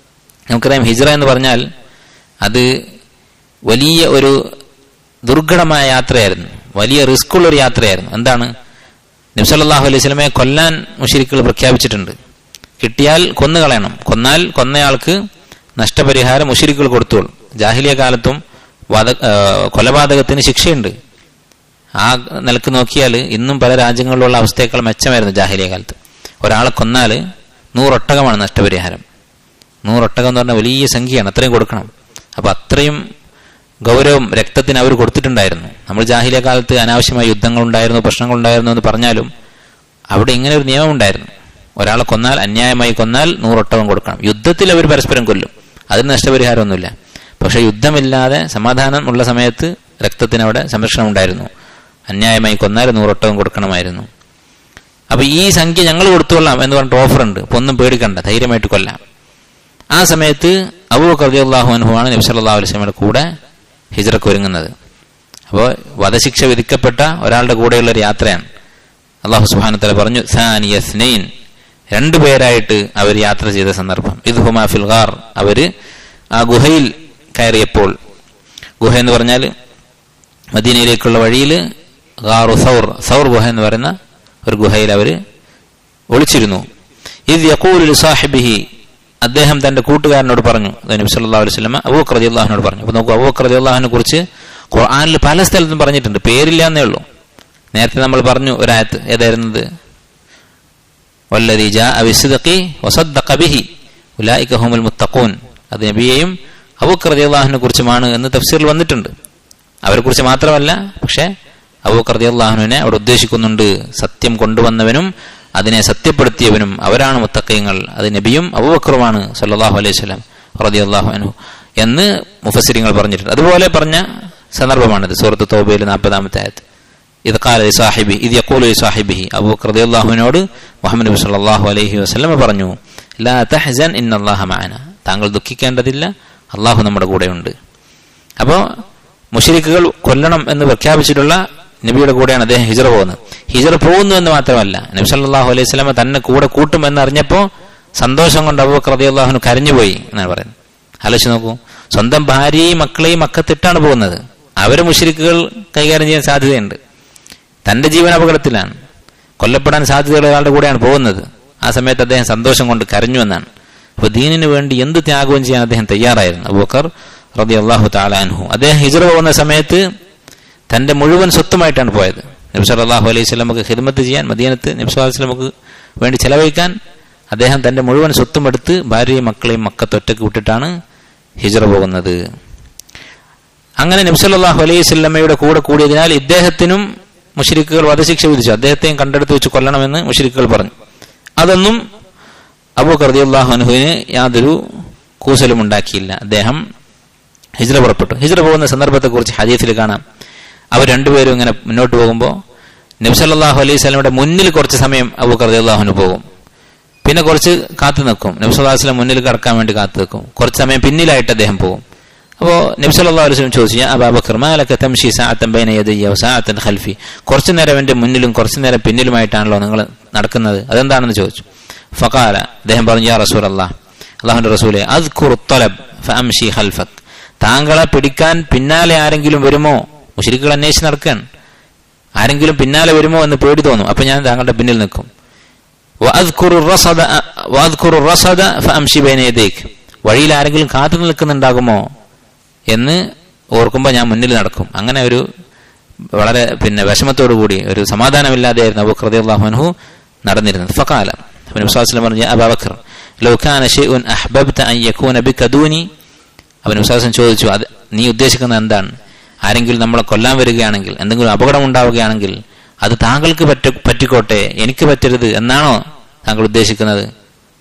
നമുക്കറിയാം, ഹിജ്റ എന്ന് പറഞ്ഞാൽ അത് വലിയ ഒരു ദുർഘടമായ യാത്രയായിരുന്നു, വലിയ റിസ്ക് ഉള്ളൊരു യാത്രയായിരുന്നു. എന്താണ്? നബി സല്ലല്ലാഹു അലൈഹി വസല്ലമയെ കൊല്ലാൻ മുശ്രിക്കുകൾ പ്രഖ്യാപിച്ചിട്ടുണ്ട്. കിട്ടിയാൽ കൊന്നുകളയണം, കൊന്നാൽ കൊന്നയാൾക്ക് നഷ്ടപരിഹാരം മുശ്രിക്കുകൾ കൊടുത്തോളും. ജാഹിലിയ കാലത്തും കൊലപാതകത്തിന് ശിക്ഷയുണ്ട്. ആ നിലക്ക് നോക്കിയാൽ ഇന്നും പല രാജ്യങ്ങളിലുള്ള അവസ്ഥയേക്കാൾ മെച്ചമായിരുന്നു ജാഹിലിയ കാലത്ത്. ഒരാളെ കൊന്നാൽ 100 ഒട്ടകമാണ് നഷ്ടപരിഹാരം. 100 ഒട്ടകം എന്ന് പറഞ്ഞാൽ വലിയ സംഖ്യയാണ്, അത്രയും കൊടുക്കണം. അപ്പൊ അത്രയും ഗൗരവം രക്തത്തിന് അവർ കൊടുത്തിട്ടുണ്ടായിരുന്നു. നമ്മൾ ജാഹിലിയ കാലത്ത് അനാവശ്യമായ യുദ്ധങ്ങളുണ്ടായിരുന്നു, പ്രശ്നങ്ങളുണ്ടായിരുന്നു എന്ന് പറഞ്ഞാലും അവിടെ ഇങ്ങനെ ഒരു നിയമം ഉണ്ടായിരുന്നു. ഒരാളെ കൊന്നാൽ, അന്യായമായി കൊന്നാൽ 100 ഒട്ടകം കൊടുക്കണം. യുദ്ധത്തിൽ അവർ പരസ്പരം കൊല്ലും, അതിന് നഷ്ടപരിഹാരമൊന്നുമില്ല. പക്ഷെ യുദ്ധമില്ലാതെ സമാധാനം ഉള്ള സമയത്ത് രക്തത്തിന് അവിടെ സംരക്ഷണം ഉണ്ടായിരുന്നു. അന്യായമായി കൊന്നാൽ 100 ഒട്ടകം കൊടുക്കണമായിരുന്നു. അപ്പൊ ഈ സംഖ്യ ഞങ്ങൾ കൊടുത്തുകൊള്ളാം എന്ന് പറഞ്ഞിട്ട് ഓഫർ ഉണ്ട്, ഇപ്പൊ ഒന്നും പേടിക്കണ്ട, ധൈര്യമായിട്ട് കൊല്ലാം. ആ സമയത്ത് അബൂബക്കർ റളിയല്ലാഹു അൻഹു ആണ് നബി സല്ലല്ലാഹു അലൈഹി വസല്ലമയുടെ കൂടെ ഹിജ്റക്ക് ഒരുങ്ങുന്നത്. അപ്പോൾ വധശിക്ഷ വിധിക്കപ്പെട്ട ഒരാളുടെ കൂടെയുള്ള ഒരു യാത്രയാണ്. അല്ലാഹു സുബ്ഹാനഹു വ തആല പറഞ്ഞു, സാനിയ സ്നൈൻ, 2 പേരായിട്ട് അവർ യാത്ര ചെയ്ത സന്ദർഭം. ഇദ്ഹുമാ ഫിൽ ഗാർ, അവര് ആ ഗുഹയിൽ കയറിയപ്പോൾ, ഗുഹ എന്ന് പറഞ്ഞാൽ മദീനയിലേക്കുള്ള വഴിയിൽ ഗാറു സൗർ, സൗർ ഗുഹ എന്ന് പറയുന്ന ഒരു ഗുഹയിൽ അവര് ഒളിച്ചിരുന്നു. ഇദ് യഖൂലു ലിസാഹിബിഹി, അദ്ദേഹം തന്റെ കൂട്ടുകാരനോട് പറഞ്ഞു, നബി സല്ലല്ലാഹു അലൈഹി വസല്ലം അബൂബക്കർ റളിയല്ലാഹുവിനോട് പറഞ്ഞു. അപ്പോൾ നോക്കൂ, അബൂബക്കർ റളിയല്ലാഹുവിനെ കുറിച്ച് ഖുർആനിൽ പല സ്ഥലത്തും പറഞ്ഞിട്ടുണ്ട്, പേരില്ല എന്നേ ഉള്ളൂ. നേരത്തെ നമ്മൾ പറഞ്ഞു ഒരായത്ത്, ഏതായിരുന്നത്? വല്ലദീ ജാഅ ബിസ്സിദ്ഖി വസദ്ദഖ ബിഹി ഉലൈക ഹുമുൽ മുത്തഖൂൻ. അത് നബിയെയും അബൂബക്കർ റളിയല്ലാഹുവിനെ കുറിച്ചുമാണ് എന്ന് തഫ്സീറിൽ വന്നിട്ടുണ്ട്. അവരെ കുറിച്ച് മാത്രമല്ല, പക്ഷെ അബൂബക്കർ റളിയല്ലാഹുവിനെ അവിടെ ഉദ്ദേശിക്കുന്നുണ്ട്. സത്യം കൊണ്ടുവന്നവനും അതിനെ സത്യപ്പെടുത്തിയവനും അവരാണ് മുത്തഖീങ്ങൾ, അത് നബിയും അബൂബക്കറുമാണ് സല്ലല്ലാഹു അലൈഹി വസല്ലം റളിയല്ലാഹു അൻഹു എന്ന് മുഫസ്സിരിങ്ങൾ പറഞ്ഞിട്ടുണ്ട്. അതുപോലെ പറഞ്ഞ സന്ദർഭമാണിത് സൂറത്ത് തൗബയിൽ 40-ാമത്തെ ആയത്ത്. ഇത് ഖാല ലിസാഹിബി ഇത് യഖൂലു ലിസാഹിബിഹി, അബൂബക്കർ റളിയല്ലാഹുവിനോട് മുഹമ്മദ് നബി സല്ലല്ലാഹു അലൈഹി വസല്ലം പറഞ്ഞു, ലാ തഹ്സൻ ഇന്നല്ലാഹ മഅന, താങ്കൾ ദുഃഖിക്കേണ്ടതില്ല, അള്ളാഹു നമ്മുടെ കൂടെയുണ്ട്. അപ്പോൾ മുശ്രിക്കുകൾ കൊല്ലണം എന്ന് പ്രഖ്യാപിച്ചിട്ടുള്ള നബിയുടെ കൂടെയാണ് അദ്ദേഹം ഹിജ്റ പോകുന്നത്. ഹിജ്റ പോകുന്നു എന്ന് മാത്രമല്ല, നബി സല്ലല്ലാഹു അലൈഹി വസല്ലം തന്നെ കൂടെ കൂട്ടുമെന്ന് അറിഞ്ഞപ്പോൾ സന്തോഷം കൊണ്ട് അബൂബക്കർ റളിയല്ലാഹു അൻഹു കരഞ്ഞുപോയി എന്നാണ് പറയുന്നത്. ആലോചിച്ച് നോക്കൂ, സ്വന്തം ഭാര്യയെയും മക്കളെയും മക്കത്തിട്ടാണ് പോകുന്നത്. അവരെ മുശ്രിക്കുകൾ കൈകാര്യം ചെയ്യാൻ സാധ്യതയുണ്ട്. തന്റെ ജീവൻ അപകടത്തിലാണ്, കൊല്ലപ്പെടാൻ സാധ്യതയുള്ള ഒരാളുടെ കൂടെയാണ് പോകുന്നത്. ആ സമയത്ത് അദ്ദേഹം സന്തോഷം കൊണ്ട് കരഞ്ഞു എന്നാണ്. അപ്പൊ ദീനിന് വേണ്ടി എന്ത് ത്യാഗവും ചെയ്യാൻ അദ്ദേഹം തയ്യാറായിരുന്നു അബൂബക്കർ റളിയല്ലാഹു തആല അൻഹു. അദ്ദേഹം ഹിജ്റ പോകുന്ന സമയത്ത് തന്റെ മുഴുവൻ സ്വത്തുമായിട്ടാണ് പോയത്. നബി സല്ലല്ലാഹു അലൈഹി വസല്ലമക്ക് ഖിദ്മത്ത് ചെയ്യാൻ, മദീനത്ത് നബി സല്ലല്ലാഹു അലൈഹി വസല്ലമക്ക് വേണ്ടി ചെലവഴിക്കാൻ അദ്ദേഹം തന്റെ മുഴുവൻ സ്വത്തും എടുത്ത് ഭാര്യയും മക്കളെയും മക്കത്ത് ഒറ്റയ്ക്ക് വിട്ടിട്ടാണ് ഹിജ്റ പോകുന്നത്. അങ്ങനെ നബി സല്ലല്ലാഹു അലൈഹി വസല്ലമയുടെ കൂടെ കൂടിയതിനാൽ ഇദ്ദേഹത്തിനും മുശ്രിക്കുകൾ വധശിക്ഷ വിധിച്ചു. അദ്ദേഹത്തെയും കണ്ടെടുത്ത് വെച്ച് കൊല്ലണമെന്ന് മുശ്രിക്കുകൾ പറഞ്ഞു. അതൊന്നും അബൂബക്കർ റളിയല്ലാഹു അൻഹുവിന് യാതൊരു കൂസലും ഉണ്ടാക്കിയില്ല. അദ്ദേഹം ഹിജ്റ പുറപ്പെട്ടു. ഹിജ്റ പോകുന്ന സന്ദർഭത്തെക്കുറിച്ച് ഹദീസിൽ കാണാം. അവർ രണ്ടുപേരും ഇങ്ങനെ മുന്നോട്ട് പോകുമ്പോൾ നബി സല്ലല്ലാഹു അലൈഹി വസല്ലമയുടെ മുന്നിൽ കുറച്ച് സമയം അബൂബക്കർ റളിയല്ലാഹു അൻഹു പോകും, പിന്നെ കുറച്ച് കാത്തു നിൽക്കും. നബി സല്ലല്ലാഹു അലൈഹി വസല്ലം മുന്നിൽ കടക്കാൻ വേണ്ടി കാത്തു നിൽക്കും. കുറച്ച് സമയം പിന്നിലായിട്ട് അദ്ദേഹം പോകും. അപ്പോൾ നബി സല്ലല്ലാഹു അലൈഹി വസല്ലം ചോദിച്ചു, യാ അബൂബക്കർ മാ ലക തംശി സഅതൻ ബൈന യദയ്യ വസഅതൻ ഖൽഫി, കുറച്ചു നേരം എൻ്റെ മുന്നിലും കുറച്ചു നേരം പിന്നിലുമായിട്ടാണല്ലോ നിങ്ങൾ നടക്കുന്നത്, അതെന്താണെന്ന് ചോദിച്ചു. ഫഖാല, അദ്ദേഹം പറഞ്ഞു, യാ റസൂലല്ലാഹ്, അല്ലാഹുവിന്റെ റസൂലേ, അദ്കുറു ത്വലബ് ഫഅംശി ഖൽഫക്, താങ്കളെ പിടിക്കാൻ പിന്നാലെ ആരെങ്കിലും വരുമോ? മുശ്രിക്കുകൾ അന്വേഷിച്ച് നടക്കാൻ, ആരെങ്കിലും പിന്നാലെ വരുമോ എന്ന് പേടി തോന്നും. അപ്പൊ ഞാൻ താങ്കളുടെ പിന്നിൽ നിൽക്കും. വഴിയിൽ ആരെങ്കിലും കാത്തു നിൽക്കുന്നുണ്ടാകുമോ എന്ന് ഓർക്കുമ്പോൾ ഞാൻ മുന്നിൽ നടക്കും. അങ്ങനെ ഒരു വളരെ വിഷമത്തോടു കൂടി ഒരു സമാധാനമില്ലാതെയായിരുന്നു അബൂബക്കർ റളിയല്ലാഹു അൻഹു നടന്നിരുന്നത്. ഫഖാല നബി സല്ലല്ലാഹു അലൈഹി വസല്ലം പറഞ്ഞു, അബൂബക്കർ ലൗ കാന ശൈഉൻ അഹ്ബബ്ത അൻ യകൂന ബിക ദൂനി. നബി സല്ലല്ലാഹു അലൈഹി വസല്ലം ചോദിച്ചു, അത് നീ ഉദ്ദേശിക്കുന്നത് എന്താണ്? ആരെങ്കിലും നമ്മളെ കൊല്ലാൻ വരികയാണെങ്കിൽ, എന്തെങ്കിലും അപകടം ഉണ്ടാവുകയാണെങ്കിൽ അത് താങ്കൾക്ക് പറ്റിക്കോട്ടെ, എനിക്ക് പറ്റരുത് എന്നാണോ താങ്കൾ ഉദ്ദേശിക്കുന്നത്?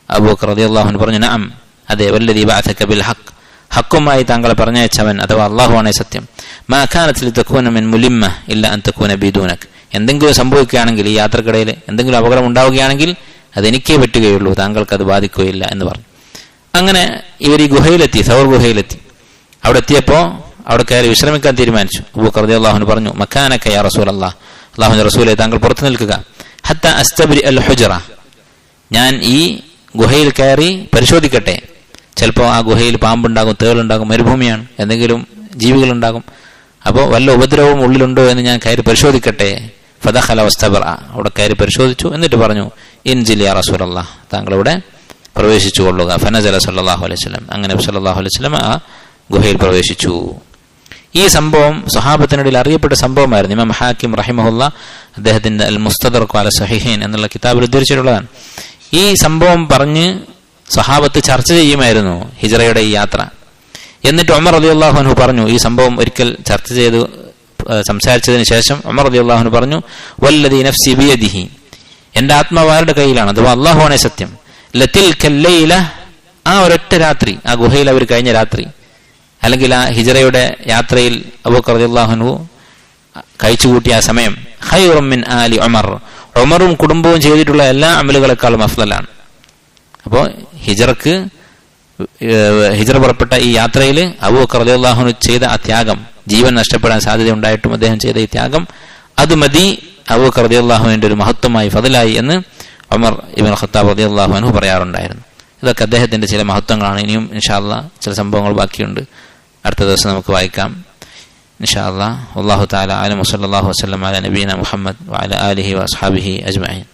അബൂബക്കർ റളിയല്ലാഹു അൻഹു പറഞ്ഞു, നഅം, അതെ, വല്ലദീ ബഅസക ബിൽ ഹഖ്, ഹക്കുമായി താങ്കളെ പറഞ്ഞയച്ചവൻ അഥവാ അല്ലാഹുവാണ് സത്യം. മാ കാനത് ലിതകൂന മിൻ മുലിമ്മ ഇല്ല അൻ തകൂന ബിദൂനക്. എന്തെങ്കിലും സംഭവിക്കുകയാണെങ്കിൽ, ഈ യാത്രക്കിടയിൽ എന്തെങ്കിലും അപകടം ഉണ്ടാവുകയാണെങ്കിൽ അതെനിക്കേ പറ്റുകയുള്ളൂ, താങ്കൾക്ക് അത് ബാധിക്കുകയില്ല എന്ന് പറഞ്ഞു. അങ്ങനെ ഇവർ ഈ ഗുഹയിലെത്തി, സൗർ ഗുഹയിലെത്തി. അവിടെ എത്തിയപ്പോൾ അവിടെ കയറി വിശ്രമിക്കാൻ തീരുമാനിച്ചു. അബൂബക്കർ റളിയല്ലാഹു അൻഹു പറഞ്ഞു, മക്കാനക യാ റസൂലല്ലാഹ്, അല്ലാഹുവിന്റെ റസൂലേ താങ്കൾ പുറത്തു നിൽക്കുക. ഹത്ത അസ്തബ്രി അൽ ഹുജ്റ, ഞാൻ ഈ ഗുഹയിൽ കയറി പരിശോധിക്കട്ടെ. ചിലപ്പോൾ ആ ഗുഹയിൽ പാമ്പുണ്ടാകും, തേളുണ്ടാകും, മരുഭൂമിയാണ്, എന്തെങ്കിലും ജീവികളുണ്ടാകും. അപ്പോൾ വല്ല ഉപദ്രവവും ഉള്ളിലുണ്ടോ എന്ന് ഞാൻ കയറി പരിശോധിക്കട്ടെ. ഫദഖല വസ്തബറ, അവിടെ കയറി പരിശോധിച്ചു. എന്നിട്ട് പറഞ്ഞു, ഇൻസിൽ യാ റസൂലല്ലാഹ്, താങ്കൾ ഇവിടെ പ്രവേശിച്ചു കൊള്ളുക. ഫനസല സല്ലല്ലാഹു അലൈഹി വസല്ലം, അങ്ങനെ സല്ലല്ലാഹു അലൈഹി വസല്ലം ആ ഗുഹയിൽ പ്രവേശിച്ചു. ഈ സംഭവം സ്വഹാബത്തിനിടയിൽ അറിയപ്പെട്ട സംഭവമായിരുന്നു. ഇമാം ഹാക്കിം റഹിമഹുല്ല അദ്ദേഹത്തിന്റെ അൽ മുസ്തദറഖ് അല സഹീഹൈൻ എന്നുള്ള കിതാബിൽ ഉദ്ധരിച്ചിട്ടുള്ളതാണ്. ഈ സംഭവം പറഞ്ഞ് സ്വഹാബത്ത് ചർച്ച ചെയ്യുമായിരുന്നു ഹിജ്റയുടെ ഈ യാത്ര. എന്നിട്ട് ഉമർ റളിയല്ലാഹു അൻഹു പറഞ്ഞു, ഈ സംഭവം ഒരിക്കൽ ചർച്ച ചെയ്ത് സംസാരിച്ചതിന് ശേഷം ഉമർ റളിയല്ലാഹു അൻഹു പറഞ്ഞു, വല്ലദീ നഫ്സി ബിയദിഹി, എന്റെ ആത്മാവാരുടെ കയ്യിലാണ്, അഥവാ അല്ലാഹുവാണ് സത്യം, ലതിൽകൽ ലൈല, ആ ഒരൊറ്റ രാത്രി, ആ ഗുഹയിൽ അവർ കഴിഞ്ഞ രാത്രി, അല്ലെങ്കിൽ ആ ഹിജ്റയുടെ യാത്രയിൽ അബൂബക്കർ റളിയല്ലാഹു അൻഹു കഴിച്ചുകൂട്ടിയ ആ സമയം, ഖൈറും മിൻ ആലി ഉമർ, ഉമറും കുടുംബവും ചെയ്തിട്ടുള്ള എല്ലാ അമലുകളെക്കാളും അഫ്ളലാണ്. അപ്പോൾ ഹിജ്റ പുറപ്പെട്ട ഈ യാത്രയിൽ അബൂബക്കർ റളിയല്ലാഹു അൻഹു ചെയ്ത ആ ത്യാഗം, ജീവൻ നഷ്ടപ്പെടാൻ സാധ്യത ഉണ്ടായിട്ടും അദ്ദേഹം ചെയ്ത ഈ ത്യാഗം, അത് മതി അബൂബക്കർ റളിയല്ലാഹു അൻഹുവിന്റെ ഒരു മഹത്വമായി, ഫضലായി എന്ന് ഉമർ ഇബ്നു ഖത്താബ് റളിയല്ലാഹു അൻഹു പറയാറുണ്ടായിരുന്നു. ഇതൊക്കെ അദ്ദേഹത്തിന്റെ ചില മഹത്വങ്ങളാണ്. ഇനിയും ഇൻഷാ അല്ലാഹ് ചില സംഭവങ്ങൾ ബാക്കിയുണ്ട്, അടുത്ത ദിവസം നമുക്ക് വായിക്കാം ഇൻഷാ അല്ലാഹ്. വല്ലാഹു തആല അലം. വസല്ലല്ലാഹു വസല്ലം അലാ നബിയിന മുഹമ്മദ് വഅലാ ആലിഹി വഅസ്ഹാബിഹി അജ്മഈൻ.